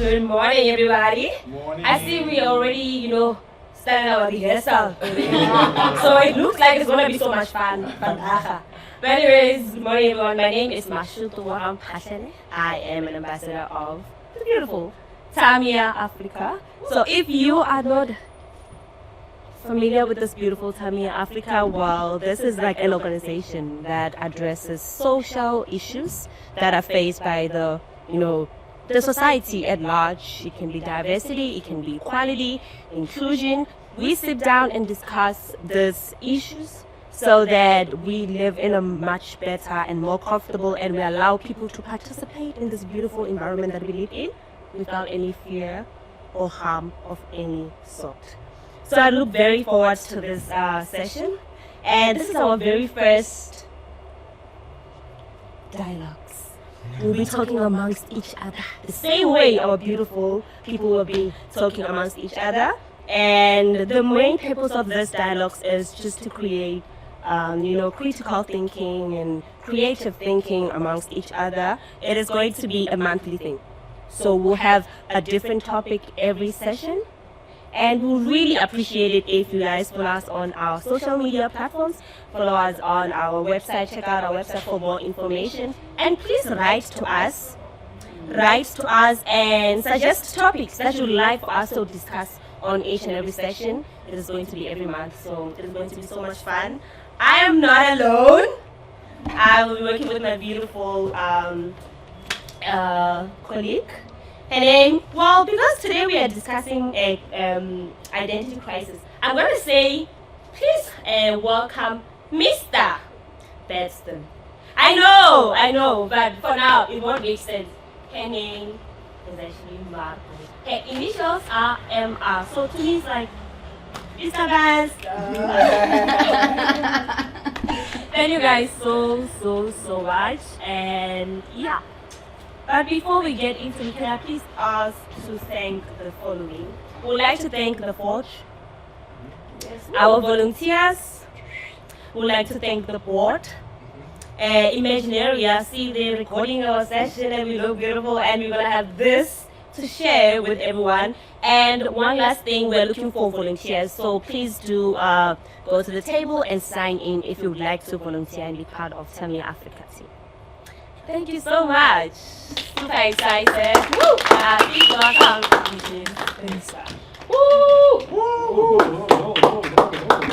Good morning, everybody. Morning. I see we already, started our rehearsal. So it looks like it's going to be so much fun. But anyways, good morning, everyone. My name is Mashuto Waham Pashele. I am an ambassador of the beautiful TimiaAfrica. So if you are not familiar with this beautiful TimiaAfrica, well, this is like an organization that addresses social issues that are faced by the society at large. It can be diversity, it can be equality, inclusion. We sit down and discuss these issues so that we live in a much better and more comfortable, and we allow people to participate in this beautiful environment that we live in without any fear or harm of any sort. So I look very forward to this session, and this is our very first dialogues. We'll be talking amongst each other the same way our beautiful people will be talking amongst each other. And the main purpose of this dialogues is just to create critical thinking and creative thinking amongst each other. It is going to be a monthly thing. So we'll have a different topic every session. And we'll really appreciate it if you guys follow us on our social media platforms, follow us on our website, check out our website for more information. And please write to us and suggest topics that you'd like for us to discuss on each and every session. It is going to be every month, so it is going to be so much fun. I am not alone. I will be working with my beautiful colleague. Her name, because today we are discussing identity crisis, I'm going to say, please welcome Mr. Bedston. I know, but for now it won't make sense. Her name is actually Marco. Her initials are MR, so to me it's like, Mr. Bedston. Thank you guys so much, and yeah. But before we get into it, can I please ask to thank the following? We would like to thank the Forge, our volunteers. We would like to thank the board, Imaginaria. See, they're recording our session and we look beautiful, and we're going to have this to share with everyone. And one last thing, we're looking for volunteers. So please do go to the table and sign in if you would like to volunteer and be part of TimiaAfrica team. Thank you so much. Super excited. Woo! Please welcome. Thanks. Woo!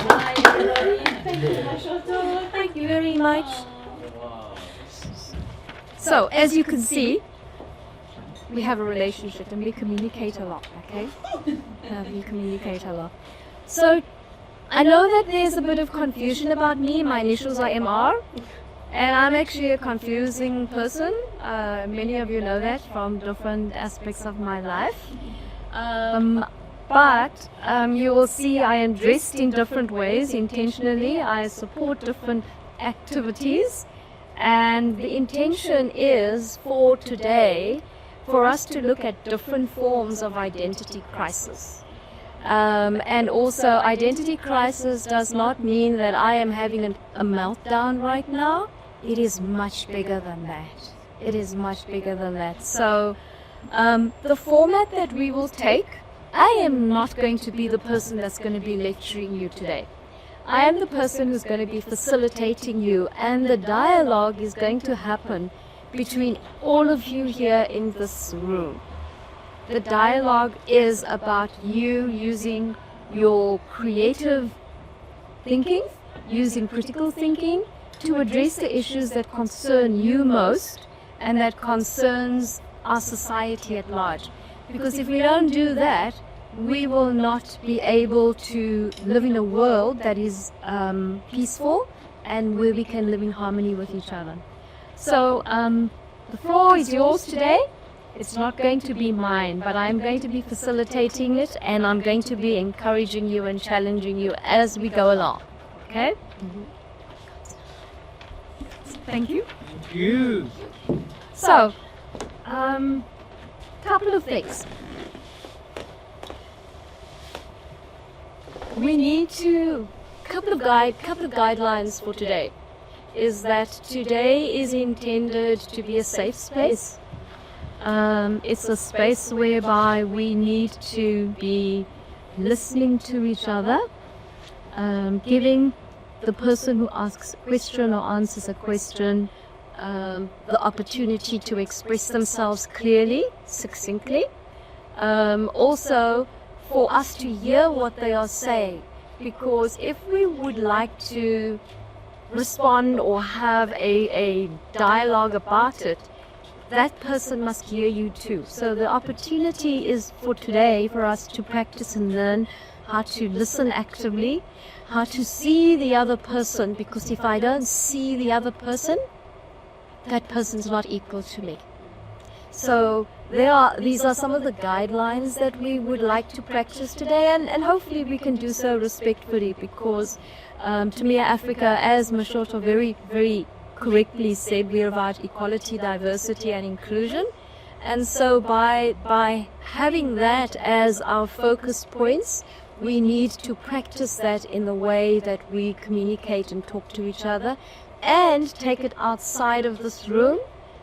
Hi, everybody. Thank you, Mashoto. Thank you very much. So, as you can see, we have a relationship and we communicate a lot, okay? We communicate a lot. So, I know that there's a bit of confusion about me. My initials are MR. And I'm actually a confusing person. Many of you know that from different aspects of my life. But you will see I am dressed in different ways intentionally. I support different activities. And the intention is for today for us to look at different forms of identity crisis. And also, identity crisis does not mean that I am having a meltdown right now. It is much bigger than that. It is much bigger than that. So the format that we will take, I am not going to be the person that's going to be lecturing you today. I am the person who's going to be facilitating you, and the dialogue is going to happen between all of you here in this room. The dialogue is about you using your creative thinking, using critical thinking, to address the issues that concern you most and that concerns our society at large. Because if we don't do that, we will not be able to live in a world that is peaceful and where we can live in harmony with each other. So the floor is yours today. It's not going to be mine, but I'm going to be facilitating it, and I'm going to be encouraging you and challenging you as we go along. Okay? Thank you. Thank you. So, couple of things. We need to couple of guidelines for today. Is that today is intended to be a safe space. It's a space whereby we need to be listening to each other, giving the person who asks a question or answers a question the opportunity to express themselves clearly, succinctly. Also, for us to hear what they are saying, because if we would like to respond or have a dialogue about it, that person must hear you too. So the opportunity is for today for us to practice and learn how to listen actively, how to see the other person, because if I don't see the other person, that person's not equal to me. So these are some of the guidelines that we would like to practice today, and hopefully we can do so respectfully, because TimiaAfrica, as Mashoto very, very correctly said, we're about equality, diversity and inclusion. And so by having that as our focus points, we need to practice that in the way that we communicate and talk to each other, and take it outside of this room,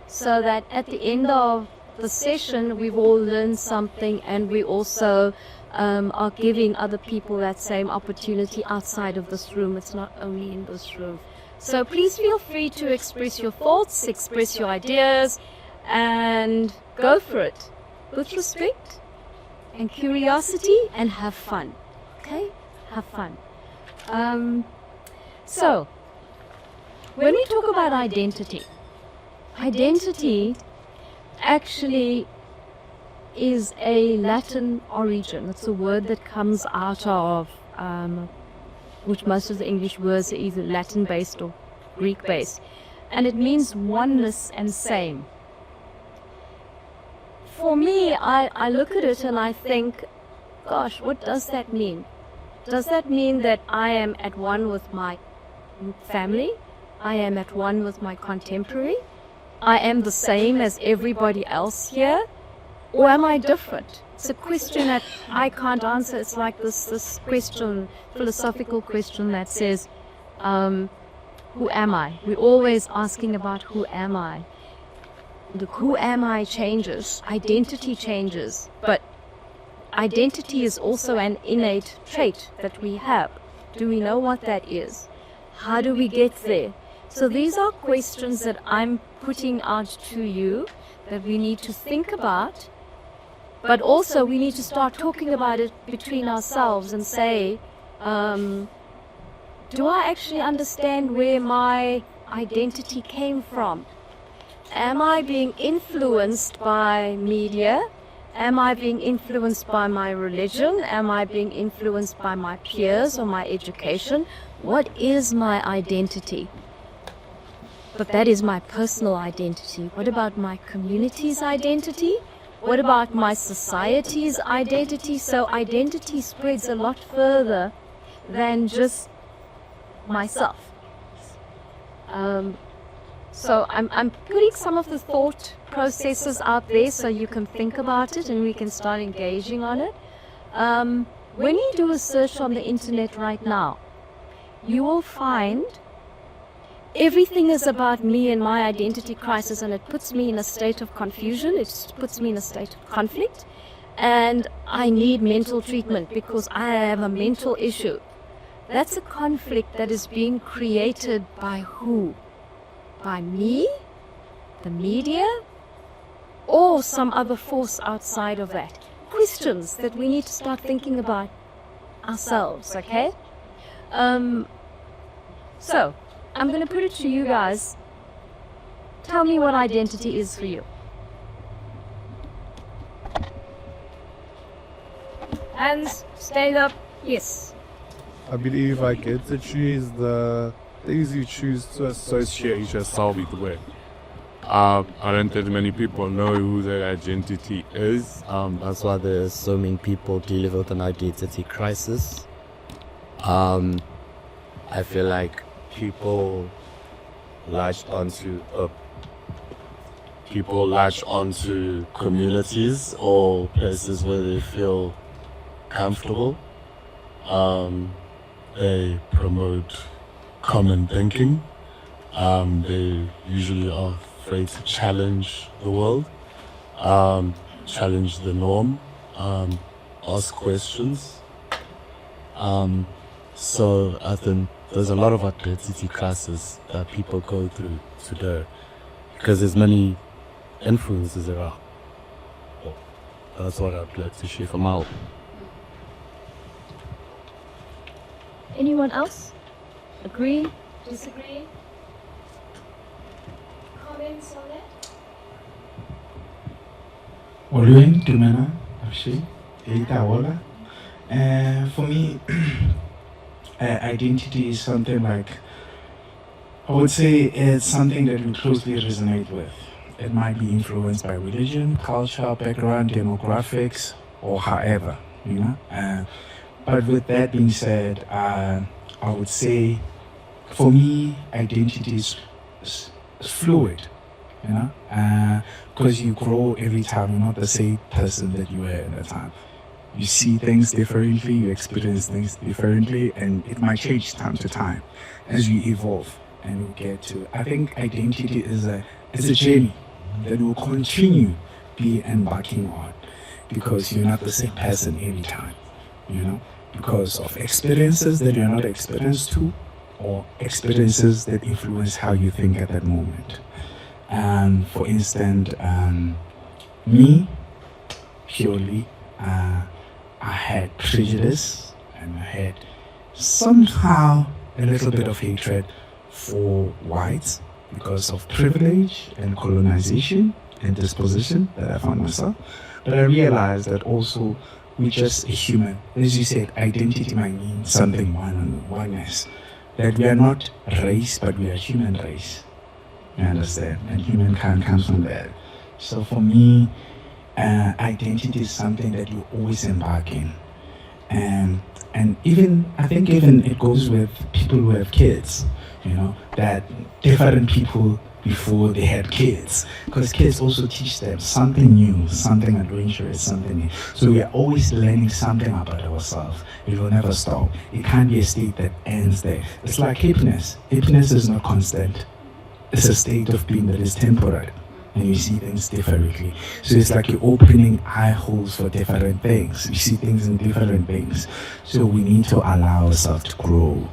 so that at the end of the session we've all learned something, and we also are giving other people that same opportunity outside of this room. It's not only in this room. So please feel free to express your thoughts, express your ideas, and go for it with respect and curiosity, and have fun. Okay? Have fun. So, when we talk about identity actually is a Latin origin. It's a word that comes out of which most of the English words are either Latin-based or Greek-based. And it means oneness and same. For me, I look at it and I think, gosh, what does that mean? Does that mean that I am at one with my family? I am at one with my contemporary? I am the same as everybody else here? Or am I different? It's a question that I can't answer. It's like this question, philosophical question that says, who am I? We're always asking about who am I. The who am I changes, identity changes, but identity is also an innate trait that we have. Do we know what that is? How do we get there? So these are questions that I'm putting out to you that we need to think about. But also we need to start talking about it between ourselves and say, do I actually understand where my identity came from? Am I being influenced by media? Am I being influenced by my religion? Am I being influenced by my peers or my education? What is my identity? But that is my personal identity. What about my community's identity? What about my society's identity? So identity spreads a lot further than just myself. So I'm putting some of the thought processes out there so you can think about it and we can start engaging on it. When you do a search on the internet right now, you will find everything is about me and my identity crisis, and it puts me in a state of confusion, it puts me in a state of conflict, and I need mental treatment because I have a mental issue. That's a conflict that is being created by who? By me, the media, or some other force outside of that? Questions that we need to start thinking about ourselves, okay? So, I'm going to put it to you guys. Tell me what identity is for you. Hands, stand up. Yes. I believe I get to choose the things you choose to associate yourself with. I don't think many people know who their identity is. That's why there's so many people dealing with an identity crisis. I feel like people latch onto communities or places where they feel comfortable. They promote common thinking. They usually are afraid to challenge the world. challenge the norm, ask questions. So I think there's a lot of identity classes that people go through today because there's many influences around. That's what I'd like to share from out. Anyone else? Agree? Disagree? Comments on that? Oluwen Dumena Ashi Eitawola. For me, identity is something like, I would say it's something that we closely resonate with. It might be influenced by religion, culture, background, demographics, or however, you know. But with that being said, I would say, for me, identity is fluid, you know, because you grow every time. You're not the same person that you were at the time. You see things differently, you experience things differently, and it might change time to time as you evolve and we get to. I think identity is a journey that will continue be embarking on, because you're not the same person every time, you know, because of experiences that you're not experienced to, or experiences that influence how you think at that moment. And for instance, me, purely, I had prejudice and I had somehow a little bit of hatred for whites because of privilege and colonization and disposition that I found myself. But I realized that also we're just a human. As you said, identity might mean something oneness. That we are not race, but we are human race. You understand? And humankind comes from that. So for me, identity is something that you always embark in. And even, I think even it goes with people who have kids, you know, that different people before they had kids, because kids also teach them something new, something adventurous, something new. So we are always learning something about ourselves. It will never stop. It can't be a state that ends there. It's like happiness. Happiness is not constant. It's a state of being that is temporary, and you see things differently. So it's like you're opening eye holes for different things. You see things in different things. So we need to allow ourselves to grow.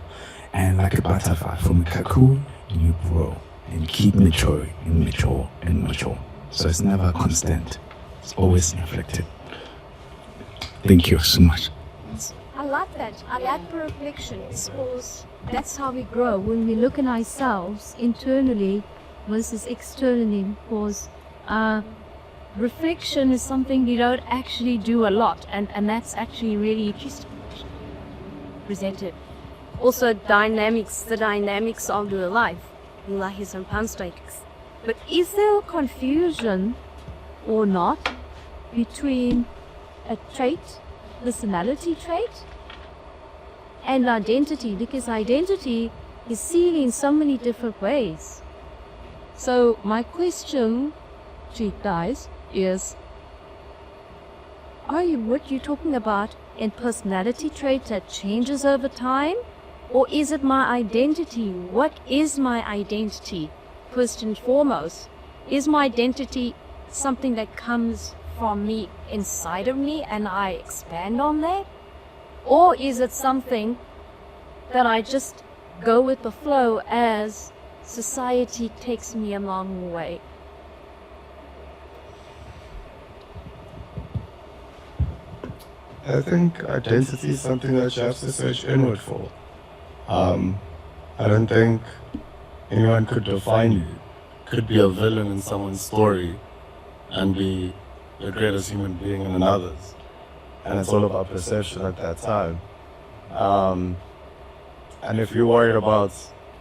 And like a butterfly, from a cocoon, you grow and keep maturing and mature and mature. So it's never constant. It's always inflected. Thank you so much. I like that. I like the reflection, because that's how we grow, when we look at ourselves internally versus externally, because reflection is something we don't actually do a lot, and that's actually really interesting presented. Also the dynamics of the life, like some panstrakes. But is there a confusion or not between a trait, personality trait, and identity? Because identity is seen in so many different ways. So my question to you guys is, what you're talking about in personality trait that changes over time? Or is it my identity? What is my identity? First and foremost, is my identity something that comes from me, inside of me, and I expand on that? Or is it something that I just go with the flow as society takes me along the way? I think identity is something that you have to search inward for. I don't think anyone could define you. Could be a villain in someone's story and be the greatest human being in another's. And it's all about perception at that time. And if you're worried about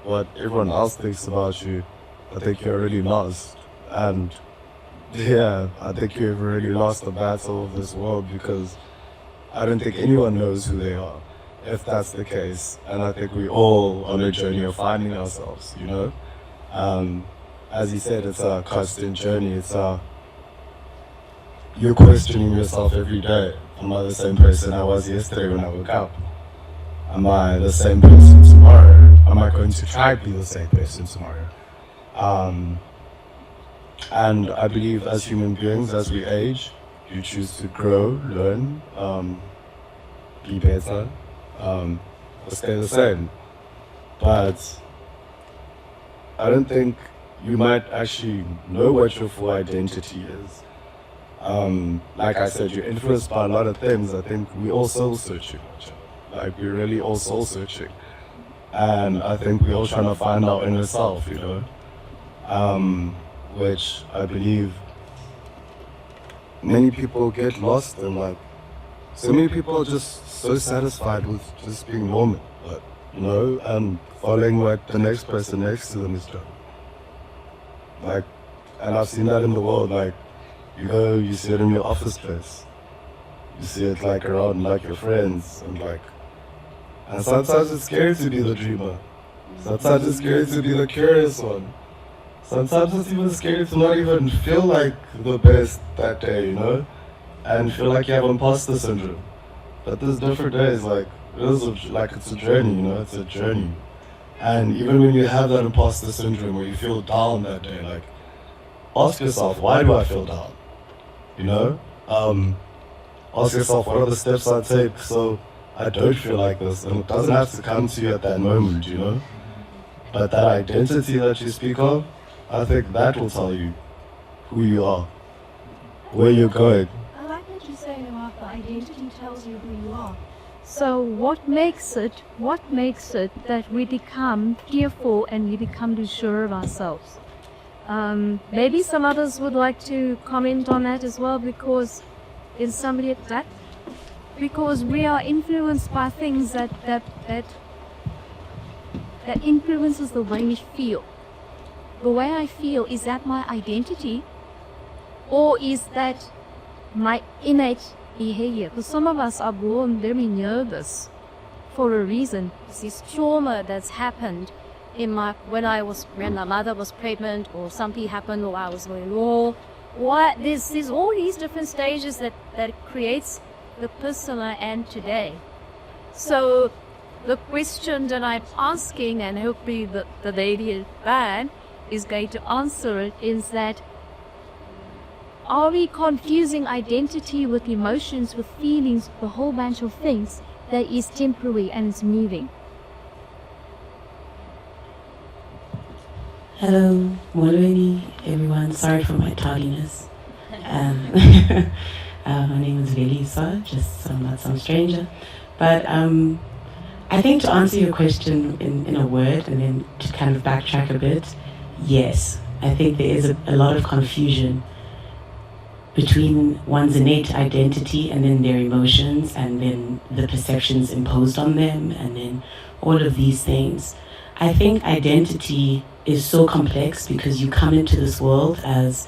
what everyone else thinks about you, I think you're already lost. And yeah, I think you've already lost the battle of this world, because I don't think anyone knows who they are, if that's the case. And I think we all on a journey of finding ourselves, you know? As he said, it's a constant journey. You're questioning yourself every day. Am I the same person I was yesterday when I woke up? Am I the same person tomorrow? Am I going to try to be the same person tomorrow? And I believe as human beings, as we age, you choose to grow, learn, be better, or stay the same. But I don't think you might actually know what your full identity is. Like I said, you're influenced by a lot of things. I think we all soul searching. Like we're really all soul searching. And I think we're all trying to find our inner self, you know? Which I believe many people get lost in. Like, so many people are just so satisfied with just being normal, but, you know, and following what the next person next to them is doing. Like, and I've seen that in the world. Like, you go, you see it in your office space, you see it like around like your friends, and sometimes it's scary to be the dreamer. Sometimes it's scary to be the curious one. Sometimes it's even scary to not even feel like the best that day, you know? And feel like you have imposter syndrome. But there's different days, like, it's a journey, you know? It's a journey. And even when you have that imposter syndrome where you feel down that day, like, ask yourself, why do I feel down? You know? Ask yourself, what are the steps I take so I don't feel like this? And it doesn't have to come to you at that moment, you know? But that identity that you speak of, I think that will tell you who you are, where you're going. I like what you're saying about the identity tells you who you are. So what makes it that we become fearful and we become too sure of ourselves? Maybe some others would like to comment on that as well, because is somebody at that? Because we are influenced by things that influences the way we feel. The way I feel, is that my identity, or is that my innate behavior? Because some of us are born very nervous for a reason. It's this trauma that's happened when my mother was pregnant, or something happened while I was going raw. There's all these different stages that creates the person I am today. So the question that I'm asking, and hopefully the lady at back is going to answer it, is that are we confusing identity with emotions, with feelings, with a whole bunch of things that is temporary and is moving? Hello, Molweni, everyone. Sorry for my tardiness. My name is Velisa, just so I'm not some stranger. But I think to answer your question in a word, and then to kind of backtrack a bit, yes, I think there is a lot of confusion between one's innate identity and then their emotions, and then the perceptions imposed on them, and then all of these things. I think identity is so complex because you come into this world as,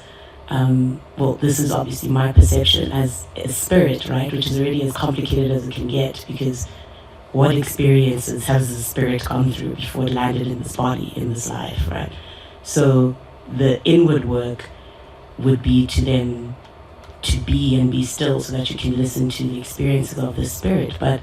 this is obviously my perception, as a spirit, right? Which is already as complicated as it can get, because what experiences has the spirit gone through before it landed in this body, in this life, right? So the inward work would be to then to be and be still so that you can listen to the experiences of the spirit. But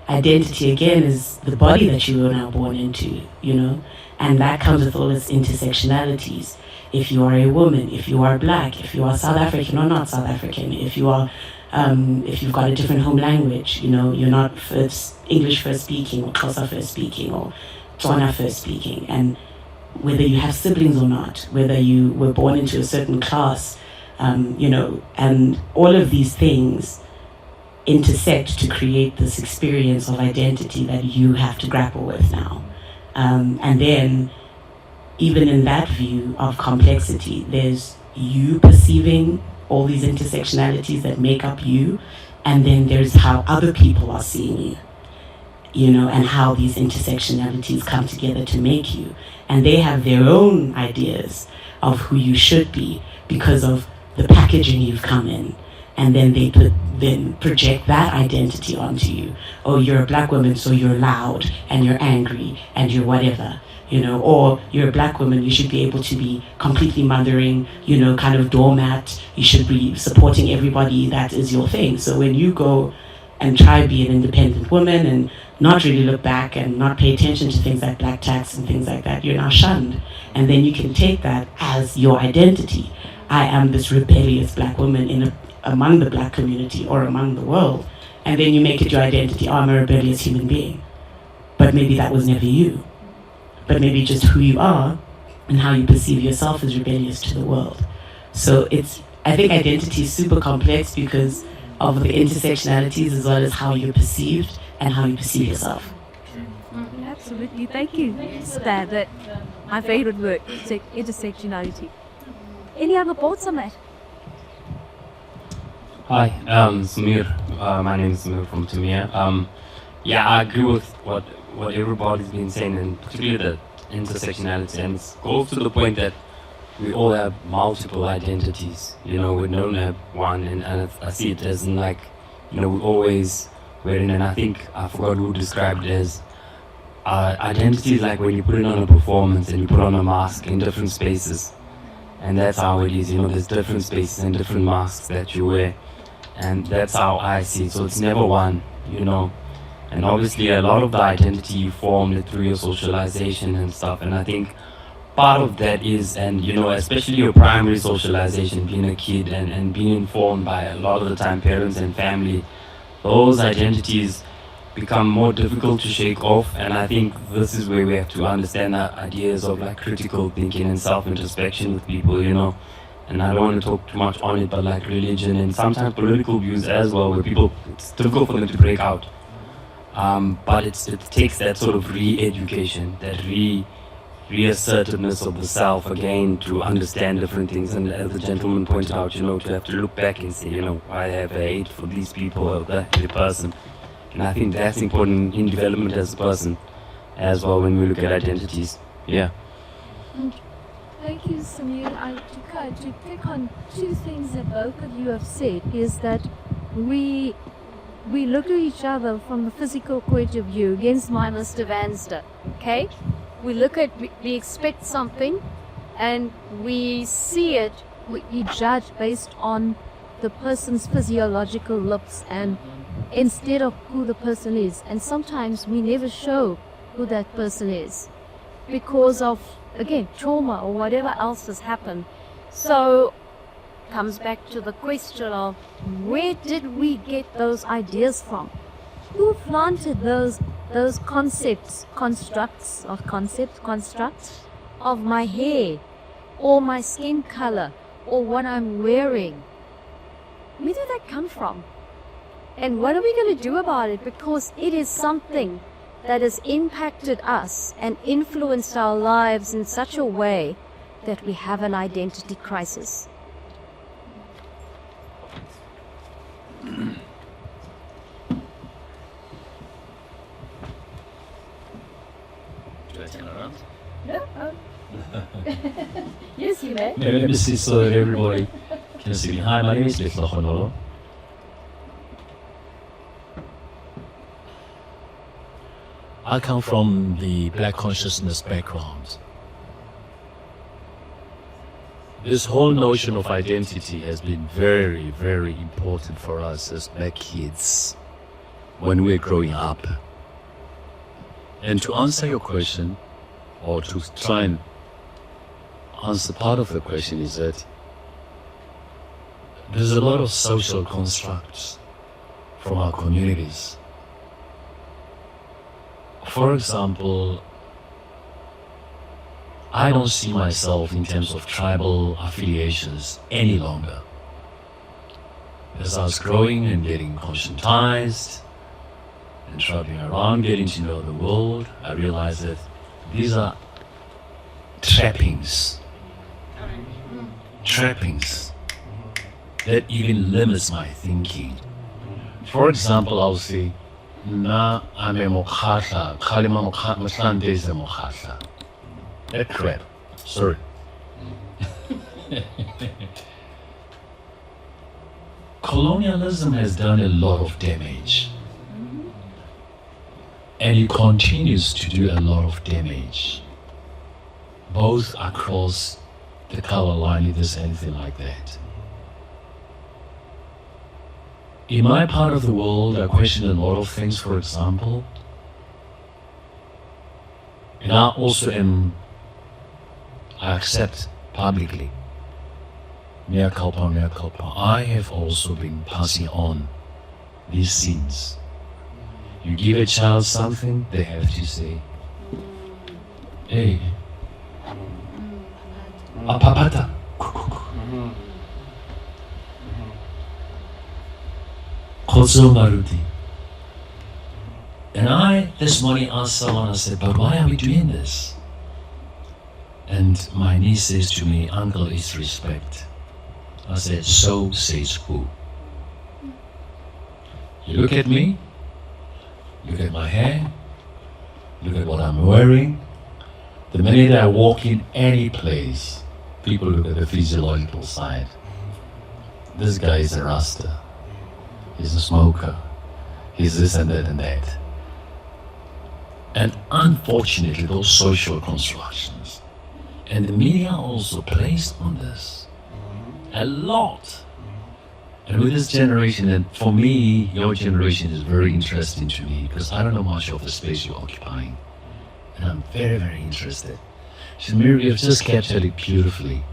identity, again, is the body that you are now born into, you know, and that comes with all its intersectionalities. If you are a woman, if you are black, if you are South African or not South African, if you are, if you've got a different home language, you know, you're not English first speaking or Xhosa first speaking or Tswana first speaking, and whether you have siblings or not, whether you were born into a certain class, you know, and all of these things intersect to create this experience of identity that you have to grapple with now. And then, even in that view of complexity, there's you perceiving all these intersectionalities that make up you, and then there's how other people are seeing you, you know, and how these intersectionalities come together to make you. And they have their own ideas of who you should be because of the packaging you've come in. And then they project that identity onto you. Oh, you're a black woman, so you're loud and you're angry and you're whatever, you know, or you're a black woman, you should be able to be completely mothering, you know, kind of doormat. You should be supporting everybody. That is your thing. So when you go and try to be an independent woman and not really look back and not pay attention to things like black tax and things like that, you're now shunned. And then you can take that as your identity. I am this rebellious black woman among the black community or among the world, and then you make it your identity. Oh, I'm a rebellious human being. But maybe that was never you. But maybe just who you are and how you perceive yourself is rebellious to the world. So I think identity is super complex because of the intersectionalities as well as how you're perceived and how you perceive yourself. Absolutely, thank you. That my favorite word, intersectionality. Any other thoughts on that? Hi, Samir. My name is Samir from Timia. Yeah, I agree with what everybody's been saying, and particularly the intersectionality. And it goes to the point that we all have multiple identities. You know, we don't have one, and I see it as in like, you know, we always wearing. And I think I forgot who described it as identity is like when you put it on a performance and you put on a mask in different spaces. And that's how it is, you know, there's different spaces and different masks that you wear. And that's how I see it. So it's never one, you know. And obviously a lot of the identity you formed through your socialization and stuff. And I think part of that is, and you know, especially your primary socialization, being a kid and being informed by a lot of the time parents and family, those identities become more difficult to shake off. And I think this is where we have to understand the ideas of like critical thinking and self-introspection with people, you know. And I don't want to talk too much on it, but like religion and sometimes political views as well, where people, it's difficult for them to break out. But it takes that sort of re-education, that reassertiveness of the self again to understand different things. And as the gentleman pointed out, you know, to have to look back and say, you know, I have a hate for these people or that person. And I think that's important in development as a person as well when we look at identities. Yeah. Thank you, Samir. To pick on two things that both of you have said is that we look at each other from the physical point of view against my Mr. Vanster, okay? We expect something and we see it, we judge based on the person's physiological looks and instead of who the person is. And sometimes we never show who that person is because of, again, trauma or whatever else has happened. So comes back to the question of where did we get those ideas from? Who planted those constructs of my hair or my skin color or what I'm wearing? Where did that come from? And what are we going to do about it? Because it is something that has impacted us and influenced our lives in such a way that we have an identity crisis. Do I turn around? No. Yes, you may. Maybe let me see so that everybody can see me. Hi, my name is Lekla. I come from the Black consciousness background. This whole notion of identity has been very, very important for us as Black kids when we're growing up. And to answer your question, or to try and answer part of the question, is that there's a lot of social constructs from our communities. For example, I don't see myself in terms of tribal affiliations any longer. As I was growing and getting conscientized and traveling around, getting to know the world, I realized that these are trappings that even limits my thinking. For example, I'll say, na ame mokhatla, kalima mokhatla ze mokhatla. That crap. Sorry. Colonialism has done a lot of damage. And it continues to do a lot of damage. Both across the color line, if there's anything like that. In my part of the world, I question a lot of things, for example. And I also I accept publicly mea culpa, mea culpa. I have also been passing on these sins. You give a child something, they have to say, hey, apapata. Khotso maruti. And I, this morning, asked someone, I said, but why are we doing this? And my niece says to me, uncle, it's respect. I said, so says who? You look at me, look at my hair, look at what I'm wearing. The minute I walk in any place, people look at the physiological side. This guy is a Rasta. He's a smoker. He's this and that and that. And unfortunately, those social constructions, and the media also plays on this a lot. And with this generation, and for me, your generation is very interesting to me because I don't know much of the space you're occupying. And I'm very, very interested. Shamir, you've just captured it beautifully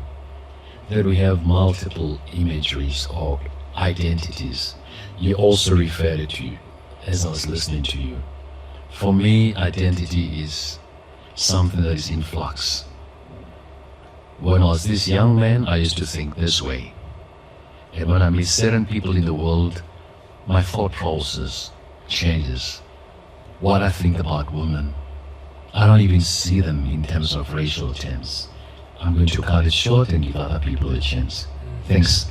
that we have multiple imageries or identities. You also referred it to as I was listening to you. For me, identity is something that is in flux. When I was this young man, I used to think this way. And when I meet certain people in the world, my thought process changes. What I think about women, I don't even see them in terms of racial terms. I'm going to cut it short and give other people a chance. Thanks.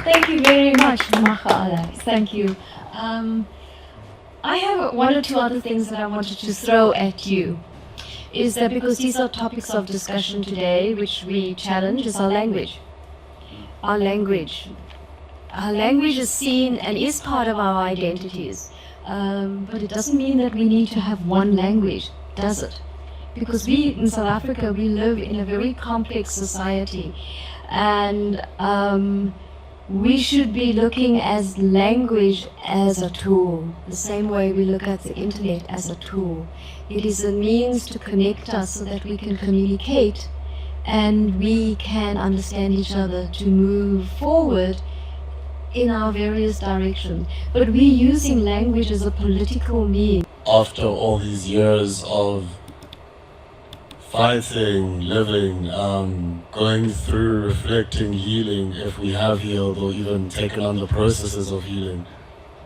Thank you very much, Maha. Thank you. I have one or two other things that I wanted to throw at you. Is that because these are topics of discussion today, which we challenge, is our language. Our language. Our language is seen and is part of our identities. But it doesn't mean that we need to have one language, does it? Because we, in South Africa, we live in a very complex society. And we should be looking at language as a tool, the same way we look at the internet as a tool. It is a means to connect us so that we can communicate and we can understand each other to move forward in our various directions. But we're using language as a political means. After all these years of fighting, living, going through, reflecting, healing, if we have healed or even taken on the processes of healing,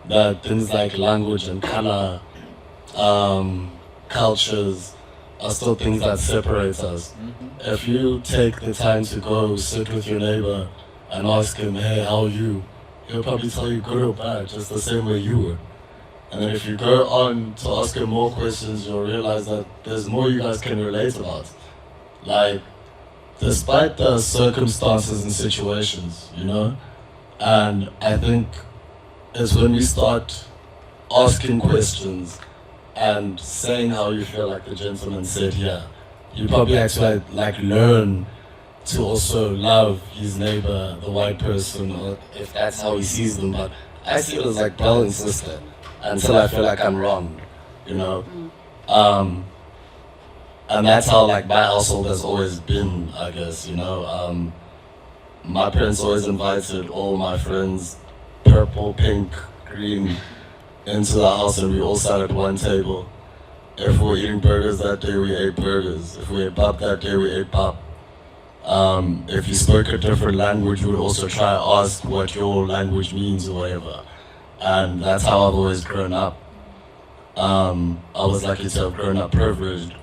that things like language and color, cultures are still things that separate us. If you take the time to go sit with your neighbor and ask him, hey, how are you? He'll probably tell you good or bad, just the same way you would. And then if you go on to ask him more questions, you'll realize that there's more you guys can relate about. Like, despite the circumstances and situations, you know? And I think it's when we start asking questions and saying how you feel, like the gentleman said here, you probably actually like learn to also love his neighbor, the white person, or if that's how he sees them. But I see it as like brother and sister until I feel like I'm wrong, you know? And that's how like my household has always been, I guess, you know? My parents always invited all my friends, purple, pink, green, into the house, and we all sat at one table. If we were eating burgers that day, we ate burgers. If we ate pap that day, we ate pap. If you spoke a different language, we would also try to ask what your language means or whatever. And that's how I've always grown up. I was lucky to have grown up privileged,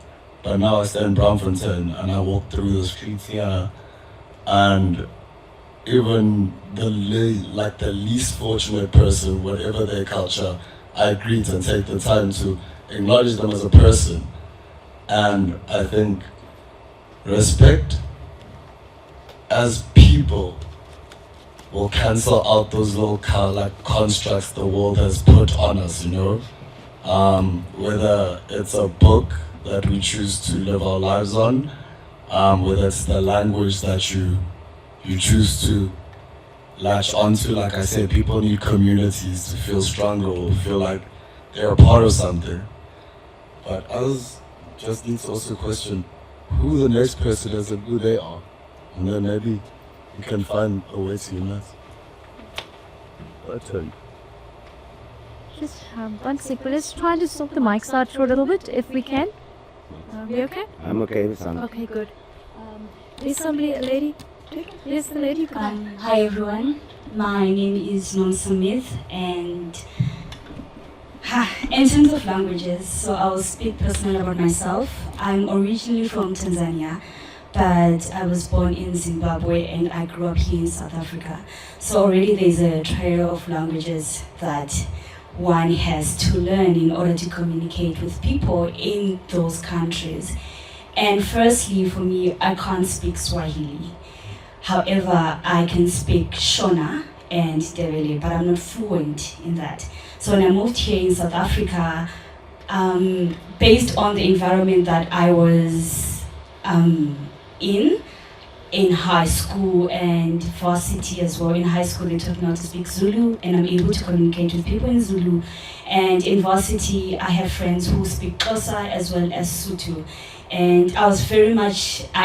but now I stay in Braamfontein and I walk through the streets here, and even the least fortunate person, whatever their culture, I greet and take the time to acknowledge them as a person. And I think respect as people will cancel out those little constructs the world has put on us, you know? Whether it's a book that we choose to live our lives on, whether it's the language that you choose to latch onto. Like I said, people need communities to feel stronger or feel like they're a part of something. But others just need to also question who the next person is and who they are. And then maybe you can find a way to unite. I tell you. Just 1 sec, but let's try to sort the mics out for a little bit if we can. Are we okay? I'm okay with something. Okay, good. There's somebody, a lady. Yes, the lady. Hi everyone, my name is Non Smith, and in terms of languages, so I'll speak personally about myself. I'm originally from Tanzania, but I was born in Zimbabwe and I grew up here in South Africa. So already there's a trail of languages that one has to learn in order to communicate with people in those countries. And firstly, for me, I can't speak Swahili. However, I can speak Shona and Ndebele, but I'm not fluent in that. So when I moved here in South Africa, based on the environment that I was in high school and varsity as well. In high school, they taught me how to speak Zulu, and I'm able to communicate with people in Zulu. And in varsity, I have friends who speak Xhosa as well as Sotho. And I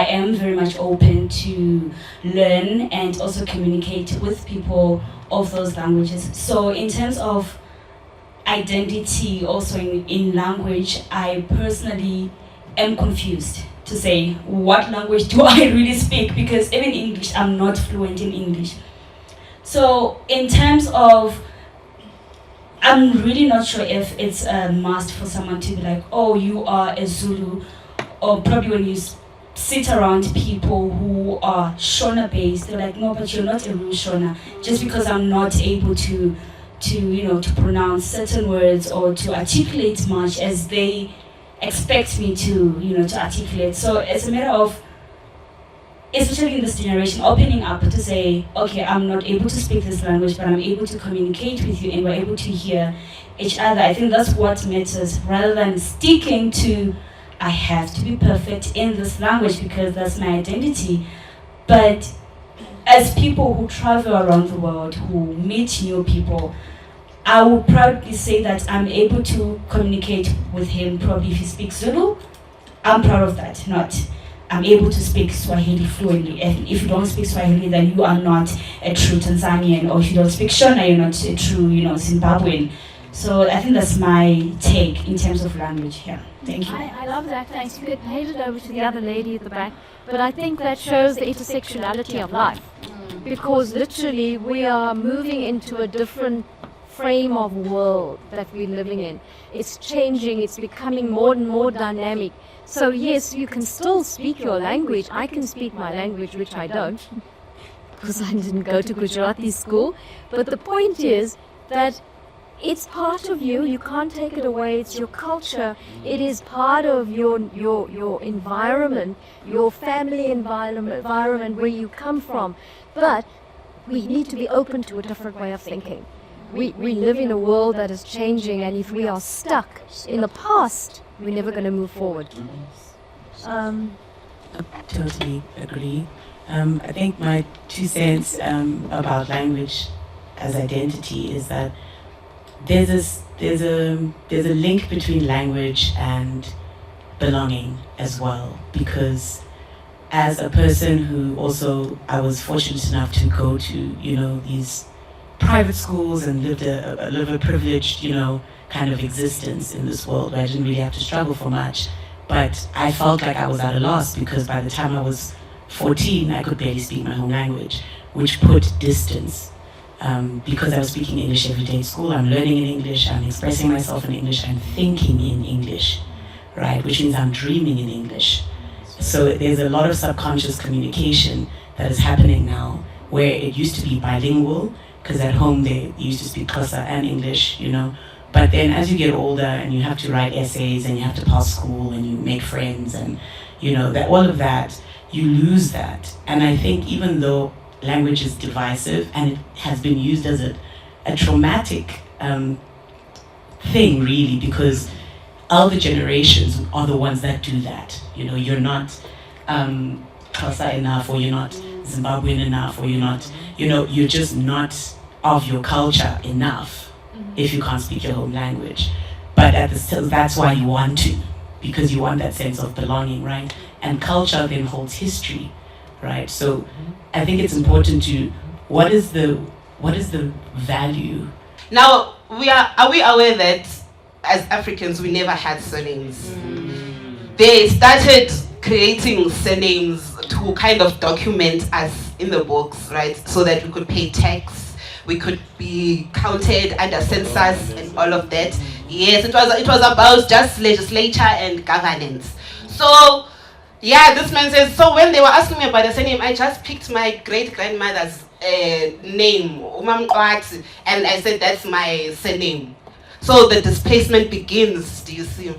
am very much open to learn and also communicate with people of those languages. So in terms of identity, also in language, I personally am confused to say what language do I really speak, because even English, I'm not fluent in English. So in terms of, I'm really not sure if it's a must for someone to be like, oh, you are a Zulu, or probably when you sit around people who are Shona based, they're like, no, but you're not a real Shona, just because I'm not able to pronounce certain words or to articulate much as they expect me to articulate. So it's a matter of, especially in this generation, opening up to say, okay, I'm not able to speak this language, but I'm able to communicate with you and we're able to hear each other. I think that's what matters, rather than sticking to, I have to be perfect in this language because that's my identity. But as people who travel around the world, who meet new people, I would proudly say that I'm able to communicate with him. Probably if he speaks Zulu, I'm proud of that. I'm able to speak Swahili fluently. And if you don't speak Swahili, then you are not a true Tanzanian. Or if you don't speak Shona, you're not a true, Zimbabwean. So I think that's my take in terms of language. Yeah, thank you. I love that. Thanks. You could hand it over to the other lady at the back. But I think that shows the intersectionality of life. Because literally we are moving into a different frame of world that we're living in. It's changing, it's becoming more and more dynamic. So yes, you can still speak your language. I can speak my language, which I don't, because I didn't go to Gujarati school. But the point is that it's part of you. You can't take it away. It's your culture. It is part of your environment, your family environment where you come from. But we need to be open to a different way of thinking. We live in a world that is changing, and if we are stuck in the past, we're never going to move forward. I totally agree. I think my 2 cents about language as identity is that there's a link between language and belonging as well, because as a person who also, I was fortunate enough to go to these private schools and lived a privileged kind of existence in this world where I didn't really have to struggle for much, but I felt like I was at a loss because by the time I was 14 I could barely speak my home language, which put distance. Because I was speaking English every day in school, I'm learning in English, I'm expressing myself in English, I'm thinking in English, right? Which means I'm dreaming in English. So there's a lot of subconscious communication that is happening now, where it used to be bilingual, because at home they used to speak Xhosa and English, But then as you get older and you have to write essays and you have to pass school and you make friends and, that all of that, you lose that. And I think even though language is divisive and it has been used as a traumatic thing, really, because older generations are the ones that do that. You're not Xhosa enough, or you're not Zimbabwean enough, or you're not, you're just not of your culture enough if you can't speak your home language. But that's why you want to, because you want that sense of belonging, right? And culture then holds history, right? So I think it's important to, what is the value? Now, are we aware that as Africans, we never had surnames? They started creating surnames to kind of document us in the books, right? So that we could pay tax, we could be counted under census and all of that. Yes, it was about just legislature and governance. So, yeah, this man says, so when they were asking me about the surname, I just picked my great-grandmother's name, Umam Kwati, and I said, that's my surname. So the displacement begins, do you see?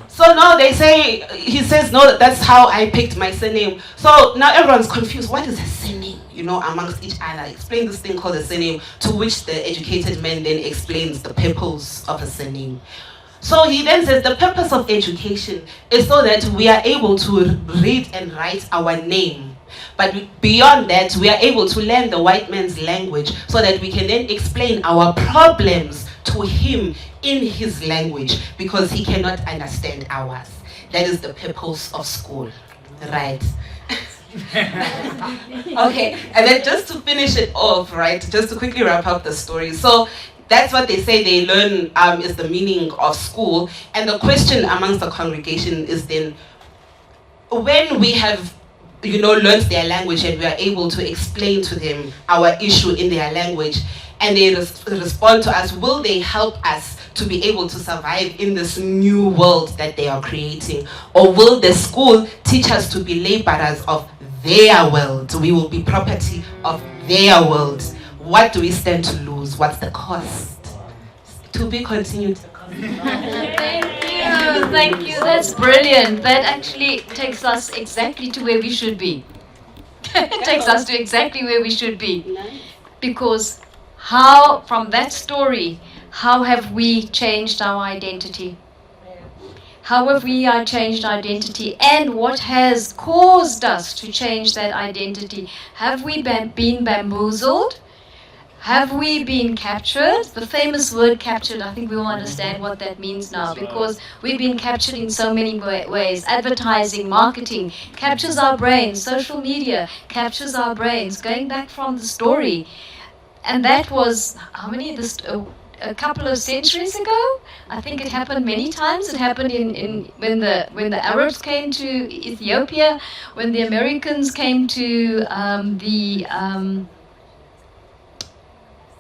So now they say, he says, no, that's how I picked my surname. So now everyone's confused. What is a surname? You know, amongst each other. Explain this thing called a surname, to which the educated man then explains the purpose of a surname. So he then says the purpose of education is so that we are able to read and write our name. But beyond that, we are able to learn the white man's language so that we can then explain our problems to him in his language, because he cannot understand ours. That is the purpose of school, right? Okay, and then just to finish it off, right, just to quickly wrap up the story. So that's what they say they learn is the meaning of school. And the question amongst the congregation is then, when we have, you know, learned their language and we are able to explain to them our issue in their language, and they respond to us, will they help us to be able to survive in this new world that they are creating? Or will the school teach us to be laborers of their world? We will be property of their world. What do we stand to lose? What's the cost? To be continued. Thank you. That's brilliant. That actually takes us exactly to where we should be. It takes us to exactly where we should be. Because how, from that story, how have we changed our identity? How have we changed identity, and what has caused us to change that identity? Have we been bamboozled? Have we been captured? The famous word captured, I think we all understand what that means now, because we've been captured in so many ways. Advertising, marketing captures our brains. Social media captures our brains. Going back from the story, and that was, how many, a couple of centuries ago? I think it happened many times. It happened when the Arabs came to Ethiopia, when the Americans came to the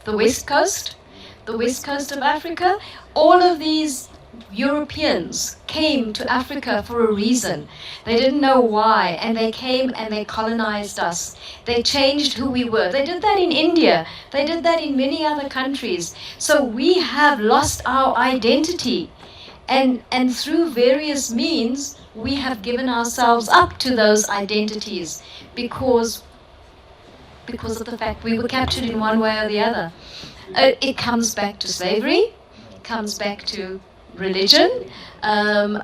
west coast of Africa. All of these Europeans came to Africa for a reason. They didn't know why, and they came and they colonized us. They changed who we were. They did that in India. They did that in many other countries. So we have lost our identity, and through various means we have given ourselves up to those identities because of the fact we were captured in one way or the other. It comes back to slavery, it comes back to religion. And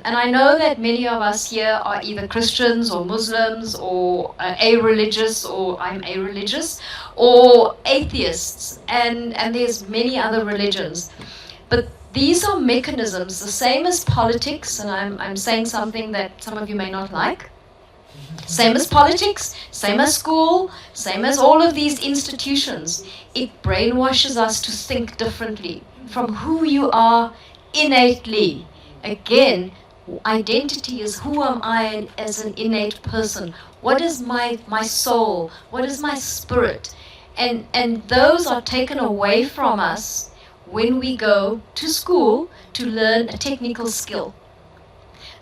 I know that many of us here are either Christians or Muslims or a-religious, or I'm a-religious, or atheists, and there's many other religions. But these are mechanisms, the same as politics, and I'm saying something that some of you may not like. Same as politics, same as school, same as all of these institutions. It brainwashes us to think differently from who you are innately. Again, identity is who am I as an innate person? What is my soul? What is my spirit? And those are taken away from us when we go to school to learn a technical skill.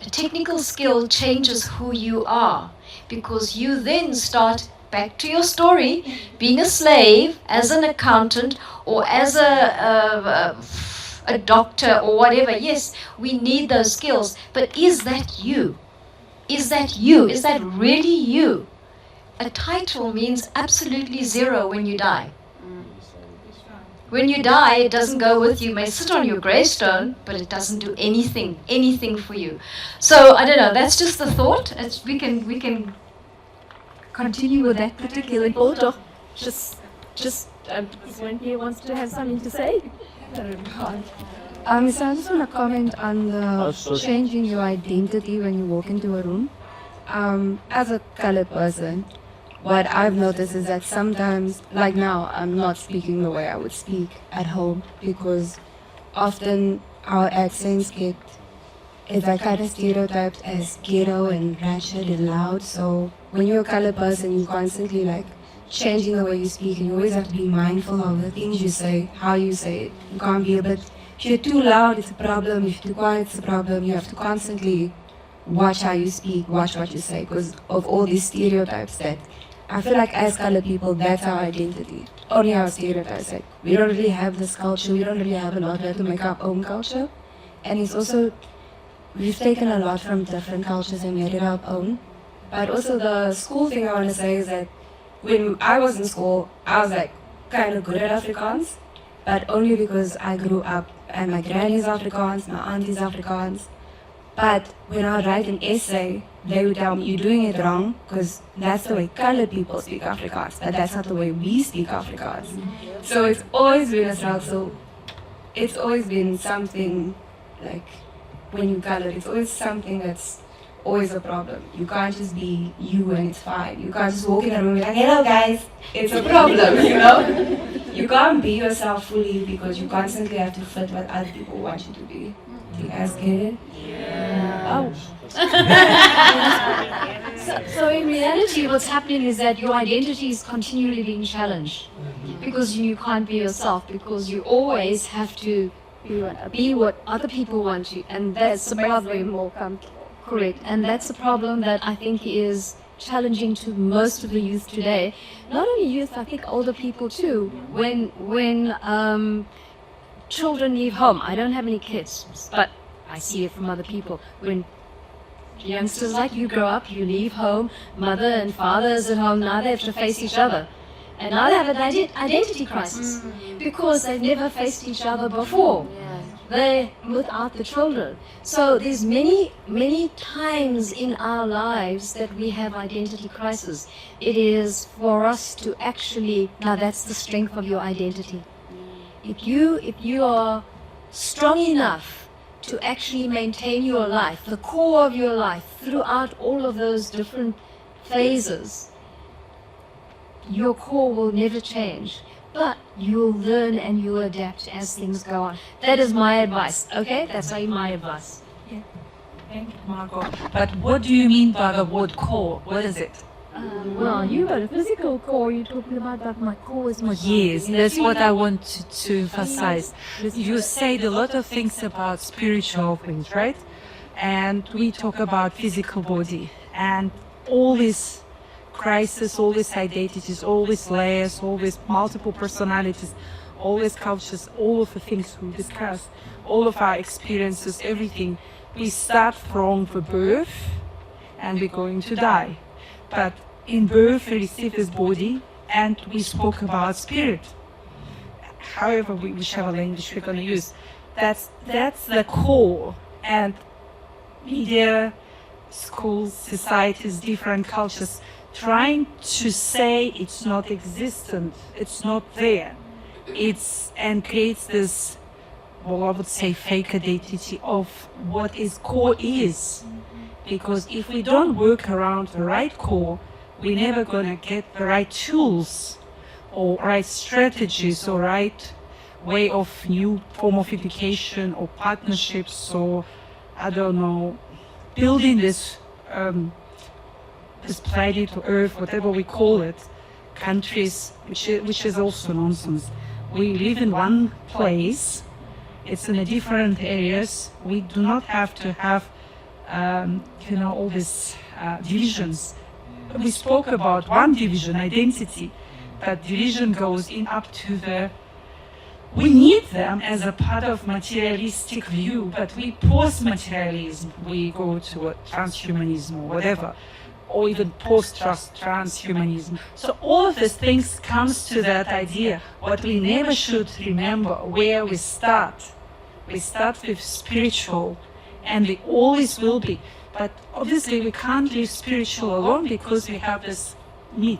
A technical skill changes who you are, because you then start, back to your story, being a slave, as an accountant, or as a doctor, or whatever. Yes, we need those skills, but is that you? Is that you? Is that really you? A title means absolutely zero when you die. When you die, it doesn't go with you. It may sit on your gravestone, but it doesn't do anything for you. So I don't know. That's just the thought. We can continue with that particular thought. Or just Wendy wants to have something to say. So I just want to comment on the changing your identity when you walk into a room. As a colored person, what I've noticed is that sometimes, like now, I'm not speaking the way I would speak at home because often our accents get, it's like kind of stereotyped as ghetto and ratchet and loud. So when you're a colored person, you constantly like changing the way you speak, and you always have to be mindful of the things you say, how you say it. You can't be a bit, if you're too loud, it's a problem. If you're too quiet, it's a problem. You have to constantly watch how you speak, watch what you say, because of all these stereotypes that I feel like as colored people, that's our identity. Only our stereotypes. Like, we don't really have this culture, we don't really have a lot to make our own culture. And it's also, we've taken a lot from different cultures and made it our own. But also the school thing I want to say is that when I was in school, I was like kind of good at Afrikaans, but only because I grew up and my granny's Afrikaans, my auntie's Afrikaans. But when I would write an essay, they would tell me, you're doing it wrong, because that's the way colored people speak Afrikaans, but that's not the way we speak Afrikaans. So it's always been a struggle. So it's always been something, like, when you color, it's always something that's always a problem. You can't just be you and it's fine. You can't just walk in a room and be like, hello guys, it's a problem, you know? You can't be yourself fully because you constantly have to fit what other people want you to be. Do you guys get it? Oh. So in reality, what's happening is that your identity is continually being challenged because you can't be yourself, because you always have to be what other people want you, and that's the problem. Correct, and that's the problem that I think is challenging to most of the youth today. Not only youth, I think older people too. When children leave home, I don't have any kids, but I see it from other people. When youngsters like you grow up, you leave home, mother and father is at home, now they have to face each other. And now they have an identity crisis because they've never faced each other before. They're without the children. So there's many times in our lives that we have identity crisis. It is for us to actually, now that's the strength of your identity. If you are strong enough to actually maintain your life, the core of your life, throughout all of those different phases, your core will never change. But you'll learn and you'll adapt as things go on. That is my advice, okay? That's my advice. Yeah. Thank you, Margot. But what do you mean by the word core? What is it? Well, you got a physical core. You're talking about that my core is my Yes, that's what I want to emphasize. You said a lot of things about spiritual things, right? And we talk about physical body and all this crisis, all these identities, all these layers, all these multiple personalities, all these cultures, all of the things we discussed, all of our experiences, everything. We start from the birth and we're going to die. But in birth we receive this body and we spoke about spirit. However, whichever language we're going to use, that's the core. And media, schools, societies, different cultures, trying to say it's not existent, it's not there, and creates this, well, I would say fake identity of what is core is. Because if we don't work around the right core, we're never gonna get the right tools or right strategies or right way of new form of education or partnerships or, I don't know, building this planet or Earth, whatever we call it, countries, which is also nonsense. We live in one place, it's in a different areas. We do not have to have, all these divisions. We spoke about one division, identity, but division goes in up to the, we need them as a part of materialistic view, but we post-materialism, we go to a transhumanism or whatever, or even post-transhumanism. So all of these things comes to that idea. What we never should remember, where we start. We start with spiritual, and we always will be. But obviously we can't live spiritual alone because we have this need.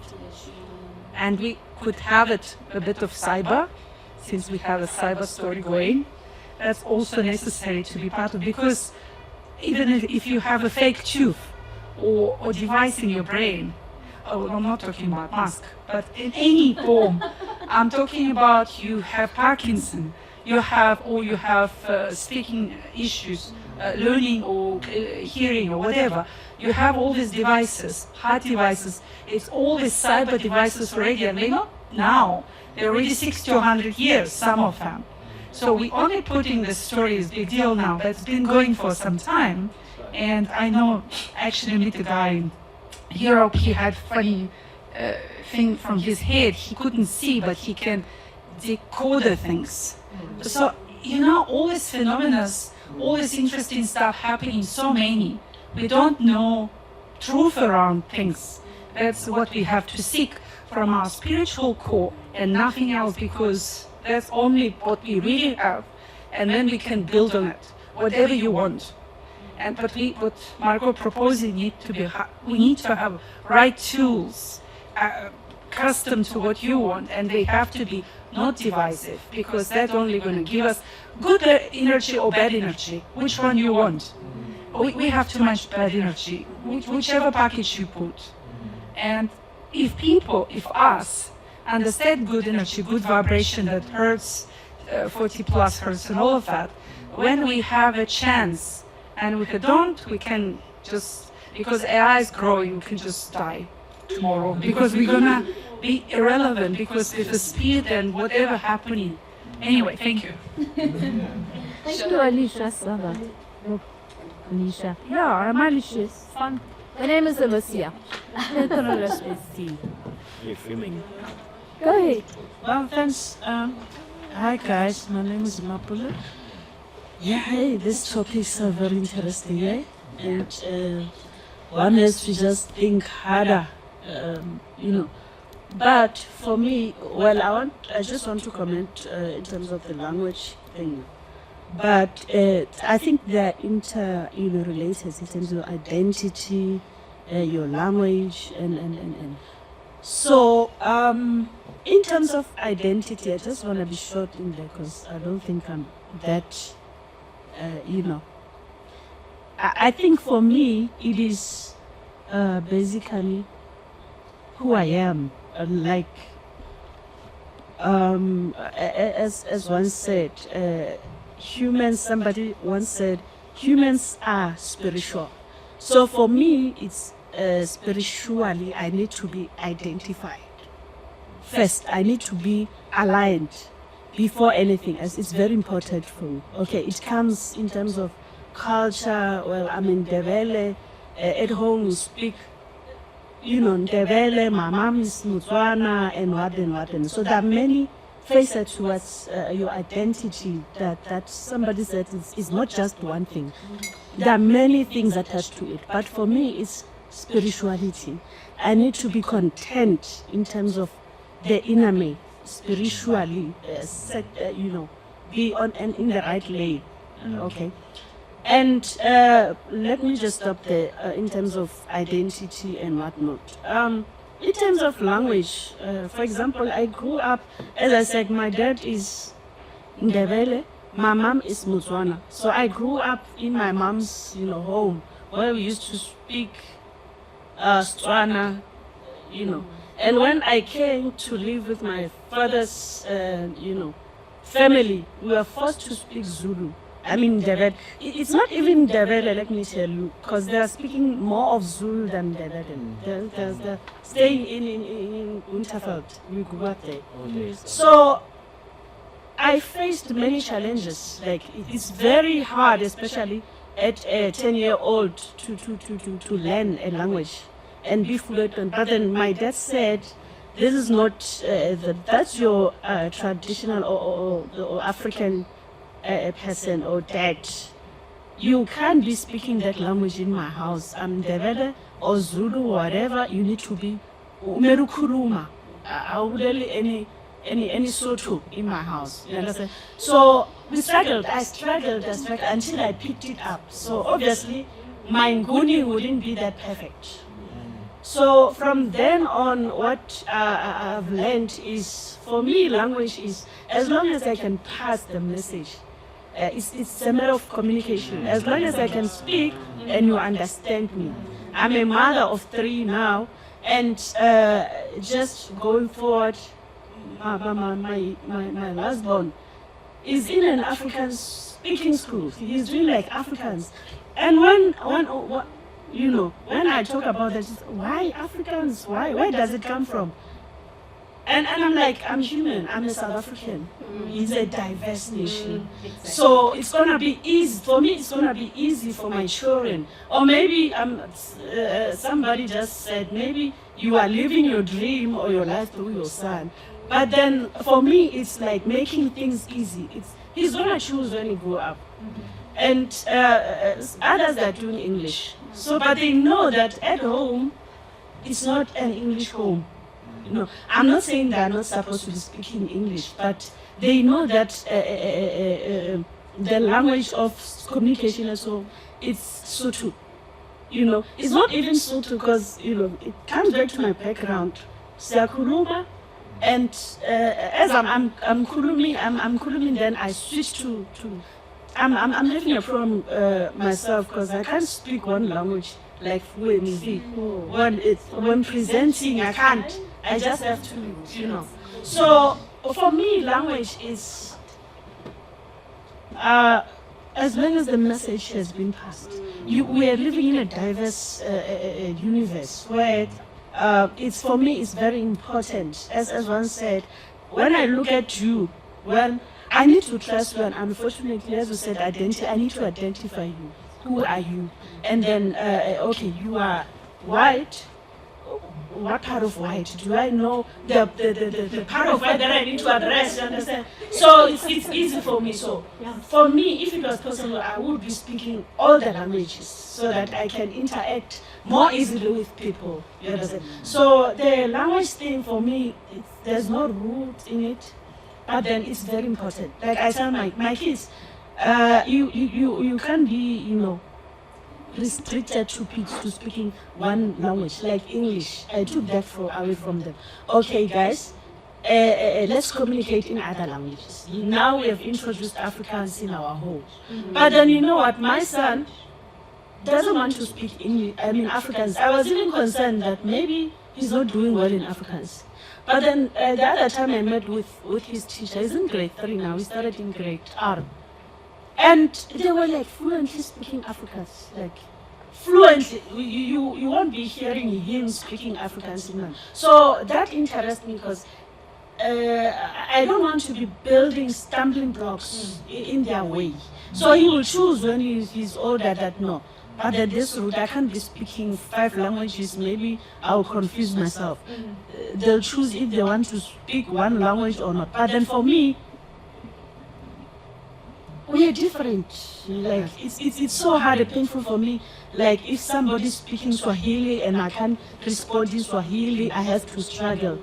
And we could have it a bit of cyber, since we have a cyber story going. That's also necessary to be part of, because even if you have a fake tooth, or device in your brain. Oh, I'm not talking about mask, but in any form. I'm talking about you have Parkinson, you have speaking issues, learning or hearing or whatever. You have all these devices, heart devices. It's all these cyber devices already, and they're not now. They're already 60 or 100 years, some of them. So we only putting this story as big deal now, but it's been going for some time. And I know, actually met a guy in Europe, he had funny thing from his head. He couldn't see, but he can decode the things. So, all these phenomena, all this interesting stuff happening, so many. We don't know truth around things. That's what we have to seek from our spiritual core and nothing else, because that's only what we really have. And then we can build on it, whatever you want. And what Marco proposing we need to have right tools, custom to what you want, and they have to be not divisive, because that's only going to give us good energy or bad energy. Which one you want? We have too much bad energy, whichever package you put. And if us understand good energy, good vibration that hurts 40 plus hertz and all of that, when we have a chance, and we can just, because AI is growing, we can just die tomorrow, because we're gonna be irrelevant, because with the speed and whatever happening. Anyway, thank you. Thank you, Alicia Sava. Alicia. Yeah, I'm Alicia. It's fun. My name is Alicia. You're filming. Go ahead. Well, thanks. Hi guys, my name is Mapula. Yeah, hey, these topics are very interesting, eh? And one has to just think harder, But for me, well, I just want to comment in terms of the language thing. But I think they're related in terms of identity, your language, and. So, in terms of identity, I just want to be short in there because I don't think I'm that, I think for me, it is basically who I am. As one said, somebody once said, humans are spiritual. So for me, it's spiritually, I need to be identified. First, I need to be aligned before anything else. It's very important for me. Okay, it comes in terms of culture. Well, I'm in Ndebele. At home, we speak, Ndebele. My mom is Mutswana and what. So there are many facets towards your identity that somebody said is not just one thing. There are many things attached to it. But for me, it's spirituality. I need to be content in terms of the inner me, spiritually, be on and in the right lane. Okay. And let me just stop there in terms of identity and whatnot. In terms of language, for example, I grew up, as I said, my dad is Ndebele, my mom is Mutswana. So I grew up in my mom's, home, where we used to speak Setswana, And when I came to live with my father's, family, we were forced to speak Zulu. I mean, Ndebele. It's not even Ndebele, let me tell you, because they are speaking more of Zulu than Ndebele. They're staying in Winterfeld. We grew up there. So I faced many challenges. Like, it's very hard, especially at a 10-year-old, to learn a language and be fluent. But then my dad said, this is not, that's your traditional or African person or dad. You can't be speaking that language in my house. I'm Ndebele or Zulu or whatever. You need to be Umerukuruma. I would any Soto in my house. You understand? So we struggled. I struggled until I picked it up. So obviously, my Nguni wouldn't be that perfect. So from then on, what I've learned is, for me, language is, as long as I can pass the message, It's a matter of communication. As long as I can speak and you understand me. I'm a mother of 3 now, and just going forward, my last born is in an African speaking school. He's doing like Africans. And when I talk about that, why Africans? Where does it come from? And I'm like, I'm human, I'm a South African. It's a diverse nation. So it's gonna be easy, for me it's gonna be easy for my children. Or maybe somebody just said, maybe you are living your dream or your life through your son. But then for me, it's like making things easy. He's gonna choose when he grow up. And others are doing English. So, but they know that at home, it's not an English home. No, I'm not saying they're not supposed to be speaking English, but they know that the language of communication as well, it's Sotho. It's not even Sotho because, it comes back to my background. Siyakhuluma, and as I'm Khulumi, then I switch to I'm having a problem myself because I can't speak one language like fluently. When presenting, I can't. I just have to, So for me, language is as long as the message has been passed. We are living in a diverse universe where it's, for me, it's very important. As one said, when I look at you, I need to trust you, and unfortunately, as you said, identity, I need to identify you. Who are you? And then, okay, you are white. What part of white? Do I know the part of white that I need to address? You understand? So it's easy for me. So for me, if it was possible, I would be speaking all the languages so that I can interact more easily with people. You understand? So the language thing for me, there's no root in it, but then it's very important. Like I tell my kids, you can't be, restricted to speaking one language, like English. I took that away from them. Okay, guys, let's communicate in other languages. Now we have introduced Afrikaans in our home. But then you know what? My son doesn't want to speak English. Afrikaans. I was even concerned that maybe he's not doing well in Afrikaans. But then the other time I met with his teacher, he's in grade 3 now. He started in grade R. And they were like fluently speaking Afrikaans, like fluently. You won't be hearing him speaking Afrikaans in one. So that interests me because I don't want to be building stumbling blocks in their way. So he will choose when he's older that no. But at this route, I can't be speaking 5 languages. Maybe I'll confuse myself. They'll choose if they want to speak one language or not. But then for me, we are different. Like it's so hard and painful for me. Like if somebody's speaking Swahili and I can't respond in Swahili, I have to struggle.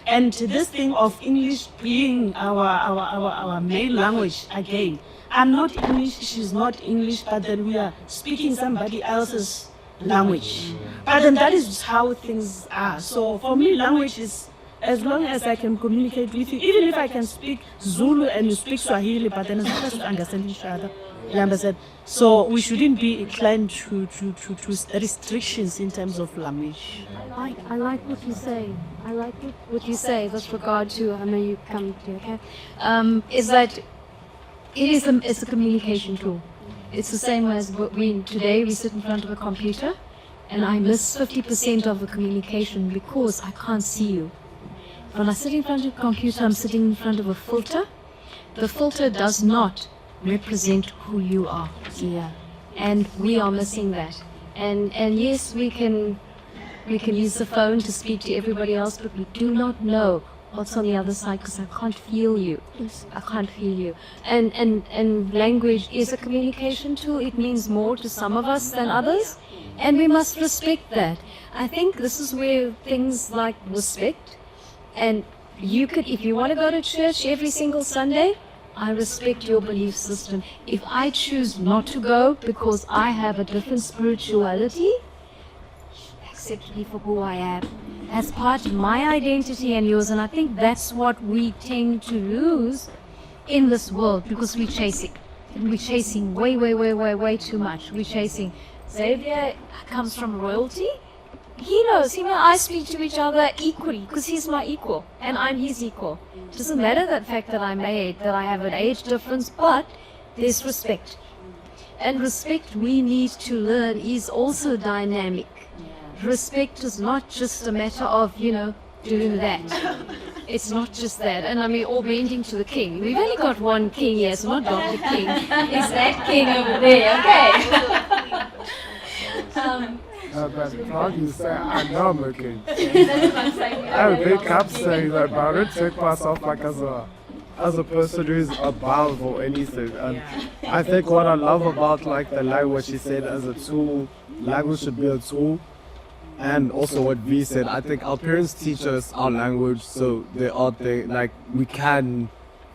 And this thing of English being our main language again. I'm not English, she's not English, but then we are speaking somebody else's language. But then that is how things are. So for me, language is, as long as I can communicate with you, even if I can speak Zulu and you speak Swahili, but then as long as we understand each other, you understand? So we shouldn't be inclined to restrictions in terms of language. I like what you say. I like what you say with regard to, I know you come to, okay? Is that it's a communication tool. It's the same as today we sit in front of a computer and I miss 50% of the communication because I can't see you. When I sit in front of a computer, I'm sitting in front of a filter. The filter does not represent who you are. Yeah. And we are missing that. And yes, we can use the phone to speak to everybody else, but we do not know what's on the other side because I can't feel you. I can't feel you. And language is a communication tool. It means more to some of us than others. And we must respect that. I think this is where things like respect, and if you want to go to church every single Sunday, I respect your belief system. If I choose not to go because I have a different spirituality, accept me for who I am. That's part of my identity and yours, and I think that's what we tend to lose in this world because we chase it. And we're chasing way too much. We're chasing. Xavier comes from royalty. He knows him and I speak to each other equally because he's my equal and I'm his equal. Doesn't matter that fact that I have an age difference, but there's respect. And respect we need to learn is also dynamic. Respect is not just a matter of, doing that. It's not just that. And I mean, all bending to the king. We've only got one king here, so not Dr. King. It's that king over there, okay? But you say, I know I'm a king. I have a big cup saying that, but I don't take myself like as a person who's above or anything. And I think what I love about like the language, she said, as a tool, language should be a tool. And also what V said, I think our parents teach us our language so like we can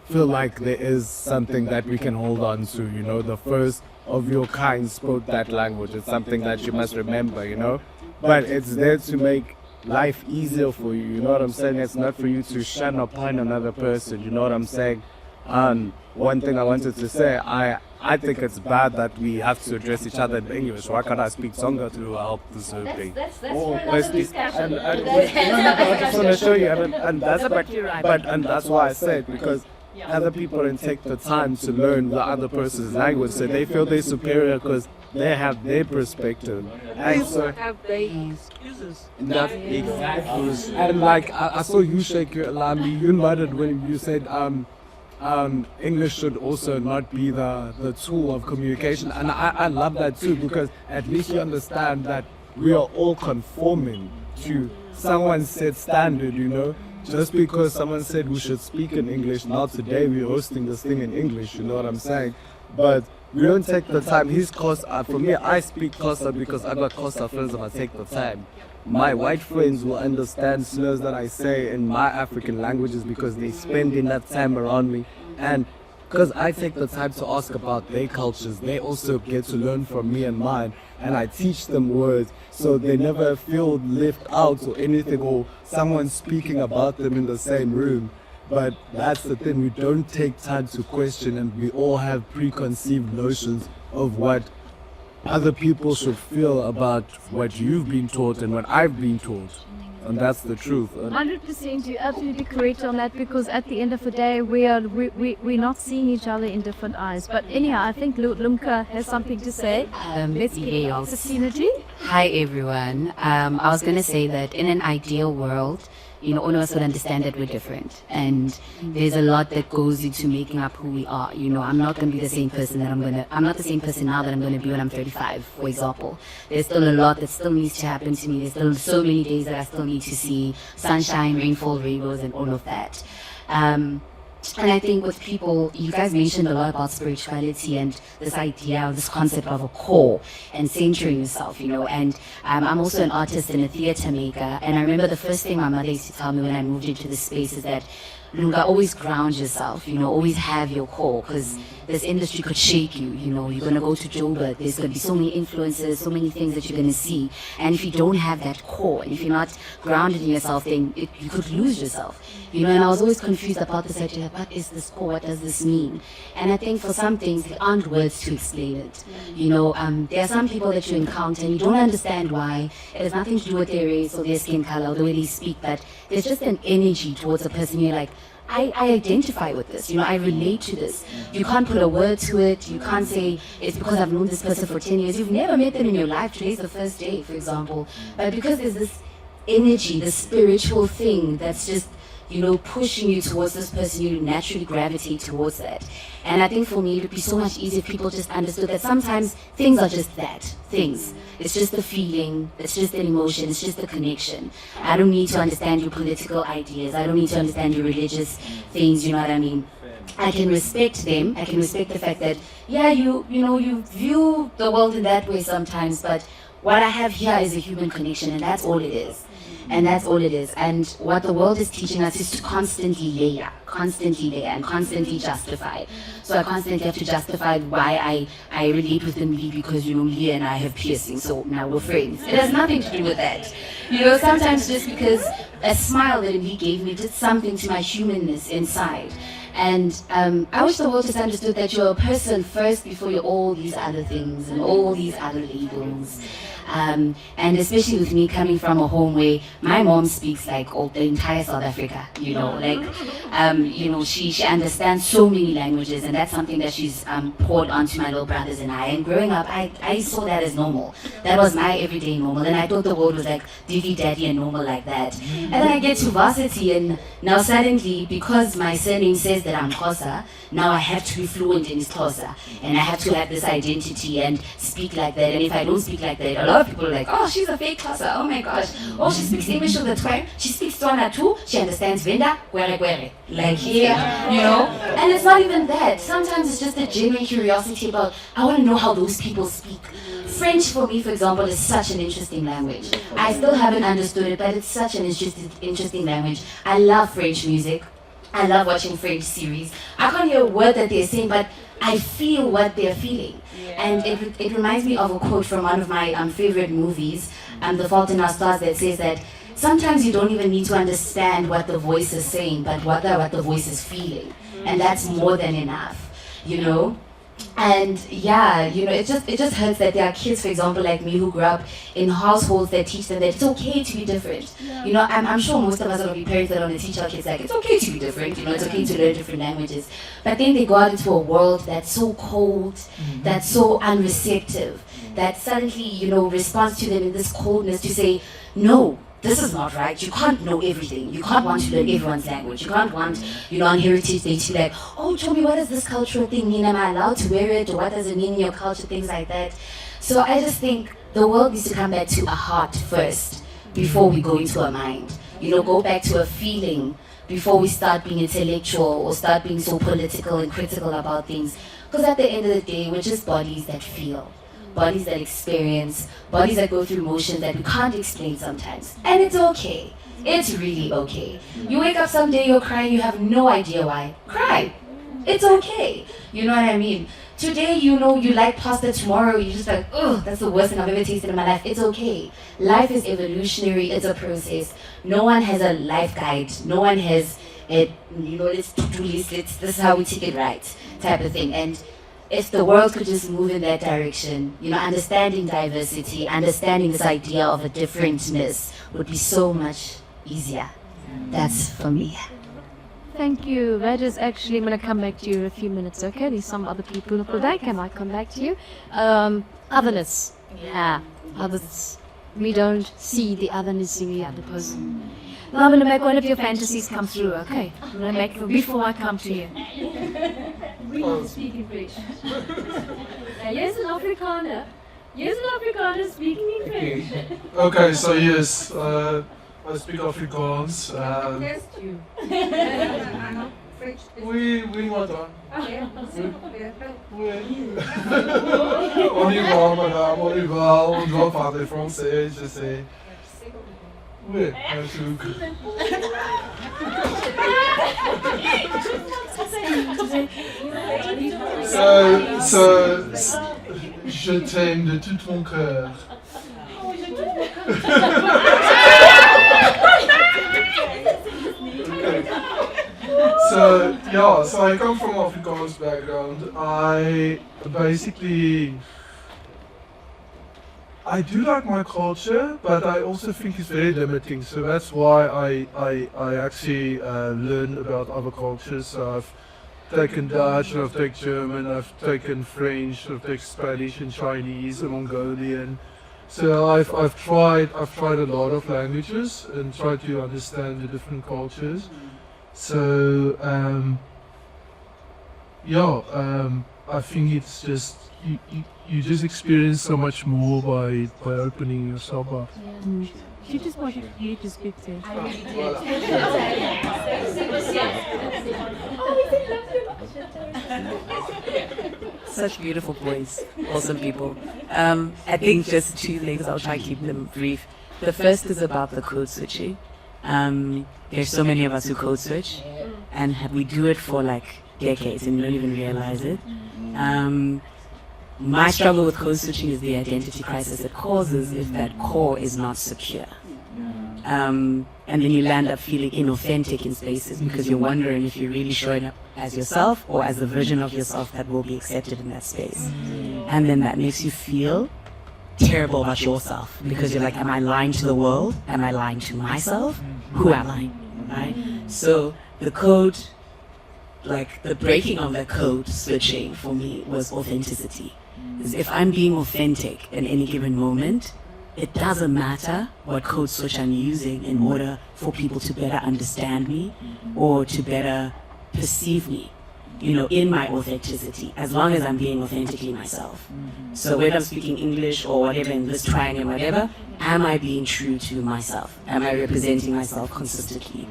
feel like there is something that we can hold on to, the first of your kind spoke that language. It's something that you must remember, but it's there to make life easier for you, you know what I'm saying? It's not for you to shun upon another person, you know what I'm saying? And one thing I wanted to say, I think it's bad that we have to address each other in English. Why can't I speak Tonga to help this whole thing? That's for another discussion. I just want to show you, and that's right. and that's why I said, because other people don't take the time to learn the other person's language, so they feel they're superior because they have their perspective. And so have their excuses. that's exactly. And like I saw you shake your alarm. You nodded when you said English should also not be the tool of communication, and I love that too, because at least you understand that we are all conforming to someone set standard, Just because someone said we should speak in English, now today we're hosting this thing in English, you know what I'm saying? But we don't take the time. His Xhosa, for me, I speak Xhosa because I got Xhosa friends and I take the time. My white friends will understand slurs that I say in my African languages because they spend enough time around me. And because I take the time to ask about their cultures, they also get to learn from me and mine. And I teach them words so they never feel left out or anything, or someone speaking about them in the same room. But that's the thing, we don't take time to question, and we all have preconceived notions of what other people should feel about what you've been taught and what I've been taught. And that's the truth. 100%, you're absolutely correct on that, because at the end of the day, we're not seeing each other in different eyes. But anyhow, I think Lumka has something to say. Let's be real. Synergy. Hi everyone. I was going to say that in an ideal world, all of us would understand that we're different, and there's a lot that goes into making up who we are. I'm not going to be the same person I'm not the same person now that I'm going to be when I'm 35, for example. There's still a lot that still needs to happen to me. There's still so many days that I still need to see sunshine, rainfall, rainbows, and all of that. And I think with people, you guys mentioned a lot about spirituality and this idea, this concept of a core and centering yourself, and I'm also an artist and a theater maker. And I remember the first thing my mother used to tell me when I moved into this space is that, Lunga, always ground yourself, always have your core, because this industry could shake you, you're going to go to Joburg, there's going to be so many influences, so many things that you're going to see. And if you don't have that core, and if you're not grounded in yourself, then you could lose yourself. And I was always confused about this idea, what is this core, what does this mean? And I think for some things, there aren't words to explain it. There are some people that you encounter and you don't understand why. It has nothing to do with their race or their skin color or the way they speak, but there's just an energy towards a person. You're like, I identify with this, I relate to this. You can't put a word to it. You can't say it's because I've known this person for 10 years. You've never met them in your life. Today's the first day, for example. But because there's this energy, this spiritual thing that's just, pushing you towards this person, you naturally gravitate towards that. And I think for me, it would be so much easier if people just understood that sometimes things are just that, things. It's just the feeling, it's just an emotion, it's just a connection. I don't need to understand your political ideas. I don't need to understand your religious things, you know what I mean? I can respect them. I can respect the fact that, you view the world in that way sometimes, but what I have here is a human connection, and that's all it is. And that's all it is. And what the world is teaching us is to constantly layer, and constantly justify. So I constantly have to justify why I relate with them because, Leah and I have piercings, so now we're friends. It has nothing to do with that. Sometimes just because a smile that Lee gave me did something to my humanness inside. And I wish the world just understood that you're a person first before you're all these other things and all these other labels. And especially with me coming from a home where my mom speaks like all the entire South Africa, you know, like, you know, she understands so many languages, and that's something that she's poured onto my little brothers and I. And growing up, I saw that as normal. That was my everyday normal, and I thought the world was like divvy daddy and normal like that. And then I get to varsity, and now suddenly, because my surname says that I'm Xhosa, now I have to be fluent in Xhosa, and I have to have this identity and speak like that. And if I don't speak like that, a lot of people are like, oh, she's a fake Xhosa, oh my gosh. Oh, she speaks English all the time, she speaks Tswana too, she understands Venda, kwere, like here, you know. And it's not even that. Sometimes it's just a genuine curiosity about, I want to know how those people speak. French for me, for example, is such an interesting language. I still haven't understood it, but it's such an interesting language. I love French music. I love watching French series. I can't hear a word that they're saying, but I feel what they're feeling. And it reminds me of a quote from one of my favorite movies, The Fault in Our Stars, that says that sometimes you don't even need to understand what the voice is saying, but what the voice is feeling. And that's more than enough, you know? And yeah, you know, it just hurts that there are kids, for example, like me, who grew up in households that teach them that it's okay to be different. You know, I'm sure most of us are going to be parents that want to teach our kids like it's okay to be different, you know, it's okay to learn different languages. But then they go out into a world that's so cold, that's so unreceptive, that suddenly, you know, responds to them in this coldness to say, no, this is not right. You can't know everything. You can't want to learn everyone's language. You can't want, you know, on Heritage Day to be like, oh, tell me, what does this cultural thing mean? Am I allowed to wear it? Or what does it mean in your culture? Things like that. So I just think the world needs to come back to a heart first before we go into a mind. You know, go back to a feeling before we start being intellectual or start being so political and critical about things. Because at the end of the day, we're just bodies that feel. Bodies that experience, bodies that go through emotions that we can't explain sometimes. And it's okay. It's really okay. You wake up someday, you're crying, you have no idea why. Cry. It's okay. You know what I mean? Today, you know, you like pasta, tomorrow you're just like, ugh, that's the worst thing I've ever tasted in my life. It's okay. Life is evolutionary, it's a process. No one has a life guide. No one has a, you know, let's do this is how we take it right type of thing. And if the world could just move in that direction, you know, understanding diversity, understanding this idea of a differentness would be so much easier. That's for me. Thank you. That is actually, I'm going to come back to you in a few minutes, okay? There's some other people who could I might come back to you. Otherness. Yeah, others. We don't see the otherness in the other person. Now I'm going to make one of your fantasies come through, okay? I'm going to make it before I come to you. We need to speak in French. Yes, an Afrikaner. Yes, an Afrikaner speaking in French. Okay, so yes, I speak Afrikaans. Test you. Oui, madame. On y va, madame, on y va. On doit parler français, je sais. Oui, un truc. Je t'aime de tout mon cœur. So I come from Afrikaans background. I do like my culture, but I also think it's very limiting. So that's why I actually learn about other cultures. So I've taken Dutch, I've taken German, I've taken French, I've taken Spanish and Chinese and Mongolian. So I've tried a lot of languages and tried to understand the different cultures. So I think it's just you just experience so much more by opening yourself up. Yeah. You just wanted to hear this good thing. I really did. Such beautiful boys, awesome people. I think just two things, I'll try to keep them brief. The first is about the code switching. There's so many of us who code switch, and we do it for like decades and we don't even realize it. My struggle with code switching is the identity crisis it causes if that core is not secure. And then you land up feeling inauthentic in spaces because you're wondering if you're really showing up as yourself or as the version of yourself that will be accepted in that space. And then that makes you feel terrible about yourself because you're like, am I lying to the world? Am I lying to myself? Who am I? Right? So the code, like the breaking of the code switching for me was authenticity. Is if I'm being authentic in any given moment, it doesn't matter what code switch I'm using in order for people to better understand me or to better perceive me, you know, in my authenticity, as long as I'm being authentically myself. So whether I'm speaking English or whatever in this triangle, whatever, am I being true to myself? Am I representing myself consistently?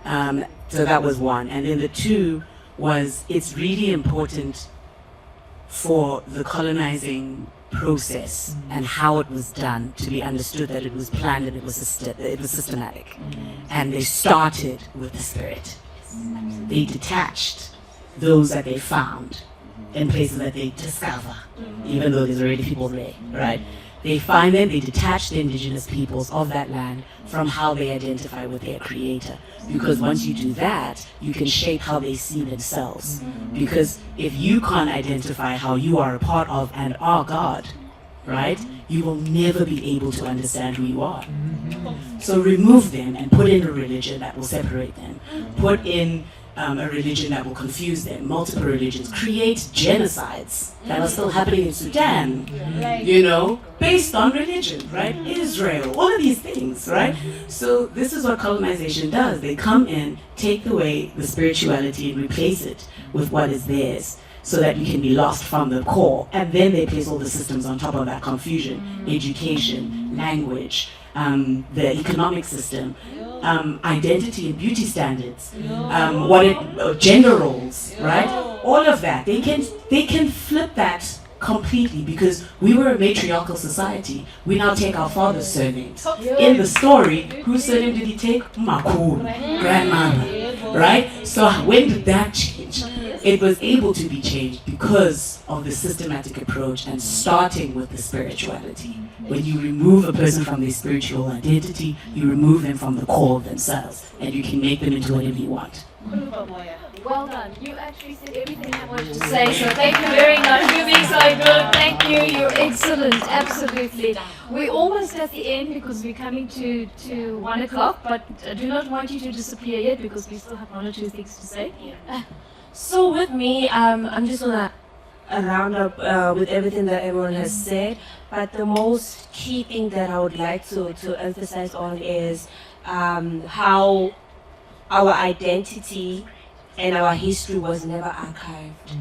So that was one. And then the two was, it's really important for the colonizing process and how it was done to be understood that it was planned and it was systematic. And they started with the spirit. They detached those that they found in places that they discover, even though there's already people there, right? They find them, they detach the indigenous peoples of that land from how they identify with their creator. Because once you do that, you can shape how they see themselves. Because if you can't identify how you are a part of and are God, right, you will never be able to understand who you are. So remove them and put in a religion that will separate them. Put in a religion that will confuse them, multiple religions, create genocides that are still happening in Sudan, you know, based on religion, right? Israel, all of these things, right? So this is what colonization does. They come in, take away the spirituality and replace it with what is theirs so that you can be lost from the core. And then they place all the systems on top of that confusion, education, language, the economic system, identity and beauty standards, gender roles, right? All of that. They can flip that completely because we were a matriarchal society. We now take our father's surname. In the story, whose surname did he take? Makuru, grandmother, right? So when did that change? It was able to be changed because of the systematic approach and starting with the spirituality. When you remove a person from their spiritual identity, you remove them from the core of themselves, and you can make them into whatever you want. Well done. You actually said everything I wanted to say, so thank you very much. You're being so good. Thank you. You're excellent. Absolutely. We're almost at the end because we're coming to 1 o'clock, but I do not want you to disappear yet because we still have one or two things to say. So with me, I'm just gonna round up with everything that everyone has said, but the most key thing that I would like to emphasize on is how our identity and our history was never archived.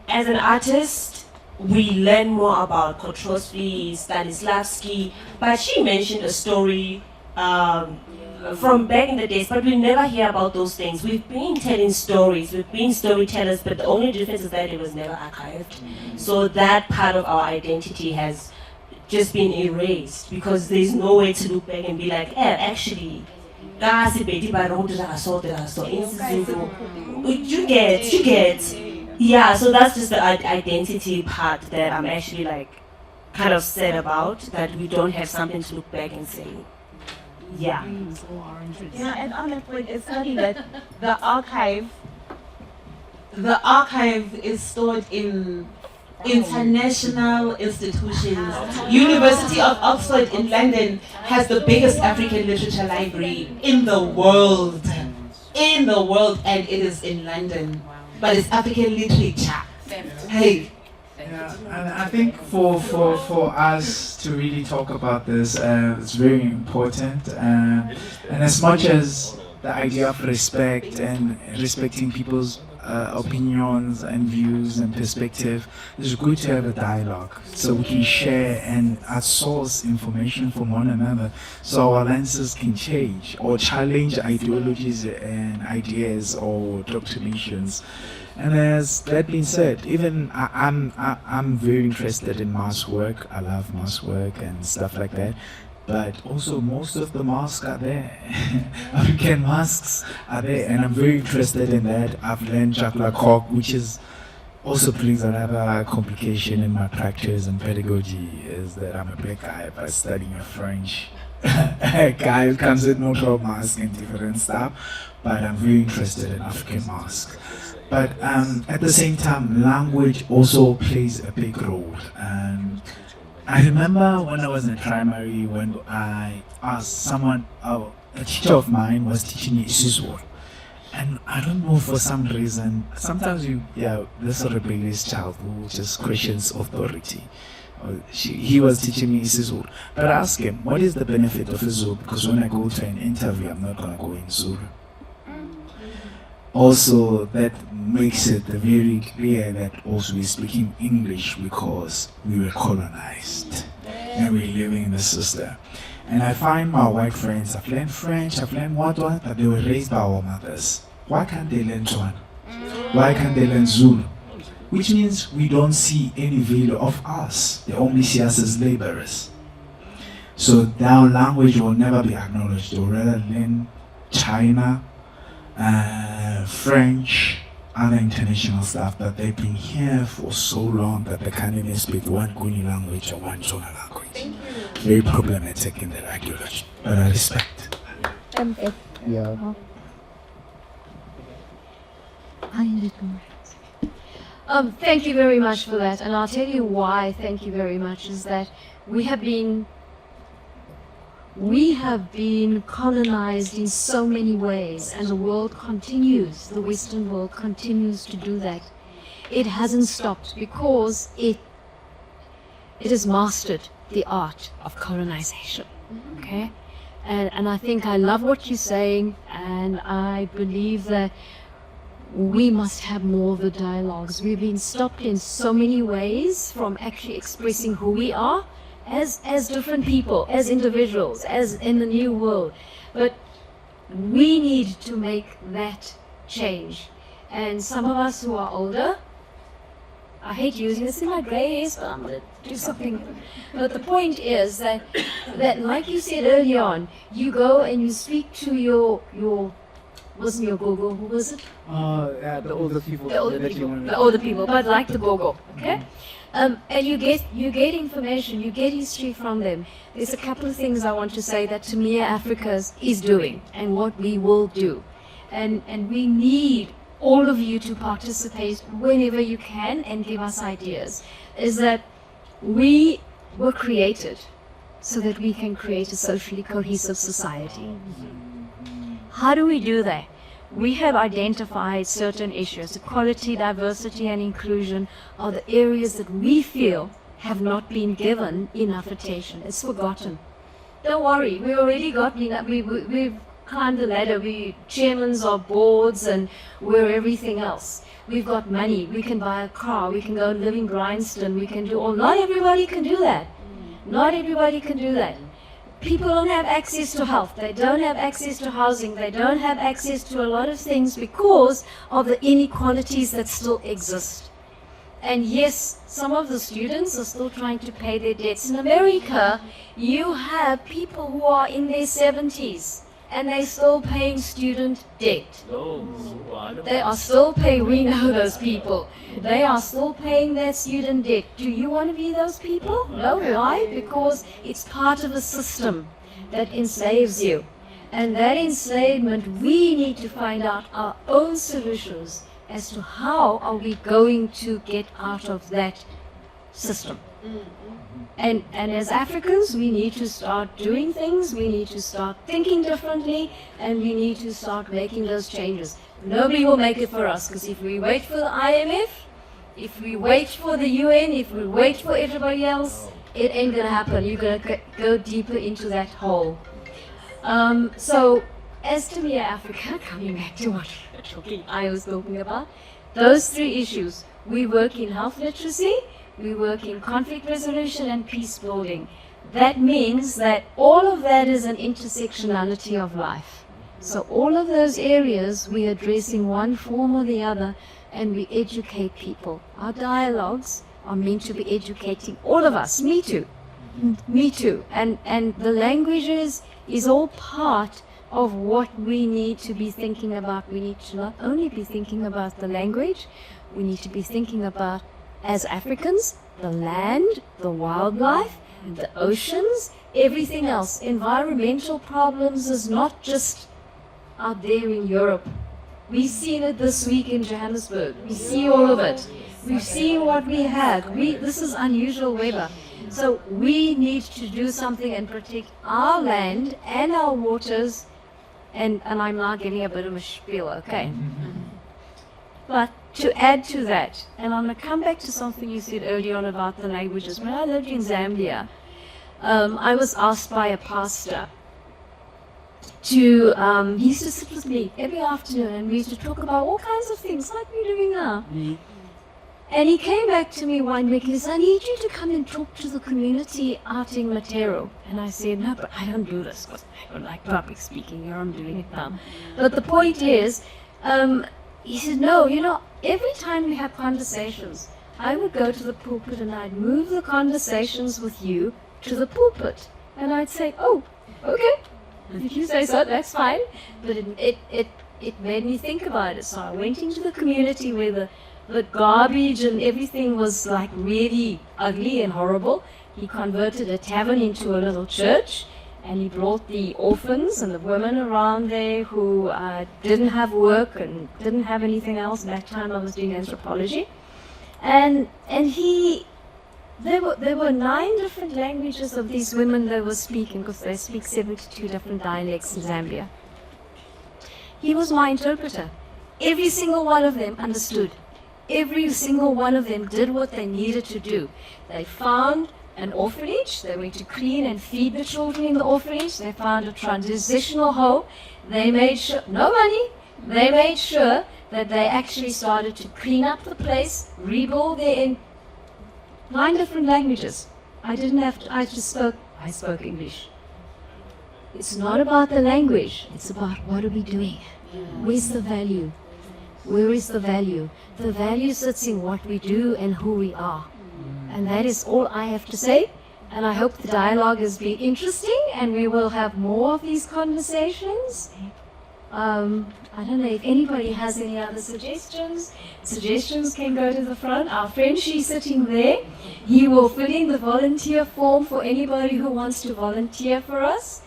As an artist, we learn more about Kotrosky, Stanislavski, but she mentioned a story from back in the days, but we never hear about those things. We've been telling stories, we've been storytellers, but the only difference is that it was never archived. So that part of our identity has just been erased because there's no way to look back and be like, actually, you get. Yeah, so that's just the identity part that I'm actually like kind of sad about, that we don't have something to look back and say. Yeah. Yeah, and on that point, it's funny that the archive is stored in international institutions. University of Oxford in London has the biggest African literature library in the world, and it is in London, but it's African literature. Hey. Yeah, and I think for us to really talk about this, it's very important. And as much as the idea of respect and respecting people's opinions and views and perspective, it's good to have a dialogue so we can share and source information from one another so our lenses can change or challenge ideologies and ideas or doctrinations. And as that being said, even I'm very interested in mass work. I love mass work and stuff like that. But also most of the masks are there. African masks are there, and I'm very interested in that. I've learned Chakla Kok, which is also brings another complication in my practice and pedagogy is that I'm a black guy but studying a French guy who comes with no problem and different stuff, but I'm very interested in African masks. But at the same time, language also plays a big role. And I remember when I was in primary, when I asked someone, a teacher of mine was teaching me Isizulu. And I don't know, for some reason, sometimes this rebellious child who just questions authority. He was teaching me Zulu. But I asked him, what is the benefit of Zulu? Because when I go to an interview, I'm not going to go in Zulu. Also, that makes it very clear that also we're speaking English because we were colonized and we're living in the system. And I find my white friends, I've learned French, I've learned Wadwa, but they were raised by our mothers. Why can't they learn Tswana? Why can't they learn Zulu? Which means we don't see any value of us. They only see us as laborers. So their language will never be acknowledged. They'll rather learn China, French, other international stuff, but they've been here for so long that they can't even speak one Guni language or one Tswana language. Very problematic in their ideology, but I respect. Yeah. Thank you very much for that, and I'll tell you why thank you very much is that we have been colonized in so many ways, and the world continues, the Western world continues to do that. It hasn't stopped because it has mastered the art of colonization, okay? And I think I love what you're saying, and I believe that we must have more of the dialogues. We've been stopped in so many ways from actually expressing who we are as different people, as individuals, as in the new world. But we need to make that change. And some of us who are older, I hate using this in my grey hairs, but I'm going to do something. But the point is that like you said earlier on, you go and you speak to your wasn't your gogo, who was it? The older people. The older people, but like the gogo, okay? And you get information, you get history from them. There's a couple of things I want to say that TimiaAfrica is doing and what we will do. And we need all of you to participate whenever you can and give us ideas. Is that we were created so that we can create a socially cohesive society. How do we do that? We have identified certain issues. Equality, diversity, and inclusion are the areas that we feel have not been given enough attention. It's forgotten. Don't worry, we already got enough. We've climbed the ladder. We're chairmen of boards and we're everything else. We've got money. We can buy a car. We can go and live in Bryanston. We can do all. Not everybody can do that. Not everybody can do that. People don't have access to health, they don't have access to housing, they don't have access to a lot of things because of the inequalities that still exist. And yes, some of the students are still trying to pay their debts. In America, you have people who are in their 70s and they're still paying student debt. They are still paying, we know those people. They are still paying their student debt. Do you want to be those people? No, why? Because it's part of a system that enslaves you. And that enslavement, we need to find out our own solutions as to how are we going to get out of that system. And as Africans, we need to start doing things, we need to start thinking differently, and we need to start making those changes. Nobody will make it for us, because if we wait for the IMF, if we wait for the UN, if we wait for everybody else, it ain't going to happen. You're going to go deeper into that hole. So, as TimiaAfrica, coming back to what I was talking about, those three issues, we work in health literacy, we work in conflict resolution and peace building. That means that all of that is an intersectionality of life. So all of those areas we address in one form or the other, and we educate people. Our dialogues are meant to be educating all of us. Me too. Me too. And the languages is all part of what we need to be thinking about. We need to not only be thinking about the language, we need to be thinking about, as Africans, the land, the wildlife, the oceans, everything else. Environmental problems is not just out there in Europe. We've seen it this week in Johannesburg. We see all of it. We've seen what we have. This is unusual weather. So we need to do something and protect our land and our waters. And I'm now giving a bit of a spiel, okay? But to add to that, and I'm going to come back to something you said earlier on about the languages. When I lived in Zambia, I was asked by a pastor to, he used to sit with me every afternoon and we used to talk about all kinds of things like we're doing now. And he came back to me one week and he said, I need you to come and talk to the community out in Matero. And I said, no, but I don't do this because I don't like public speaking. Here I'm doing it now. But the point is, he said, no, every time we have conversations, I would go to the pulpit and I'd move the conversations with you to the pulpit. And I'd say, oh, okay, if you say so, that's fine. But it made me think about it. So I went into the community where the garbage and everything was like really ugly and horrible. He converted a tavern into a little church, and he brought the orphans and the women around there who didn't have work and didn't have anything else. That time I was doing anthropology. And there were 9 different languages of these women they were speaking, because they speak 72 different dialects in Zambia. He was my interpreter. Every single one of them understood. Every single one of them did what they needed to do. They found an orphanage. They went to clean and feed the children in the orphanage. They found a transitional home. They made sure, no money, they made sure that they actually started to clean up the place, rebuild their 9 different languages. I spoke English. It's not about the language, it's about what are we doing? Where's the value? Where is the value? The value sits in what we do and who we are. And that is all I have to say. And I hope the dialogue has been interesting and we will have more of these conversations. I don't know if anybody has any other suggestions. Suggestions can go to the front. Our friend, she's sitting there. He will fill in the volunteer form for anybody who wants to volunteer for us.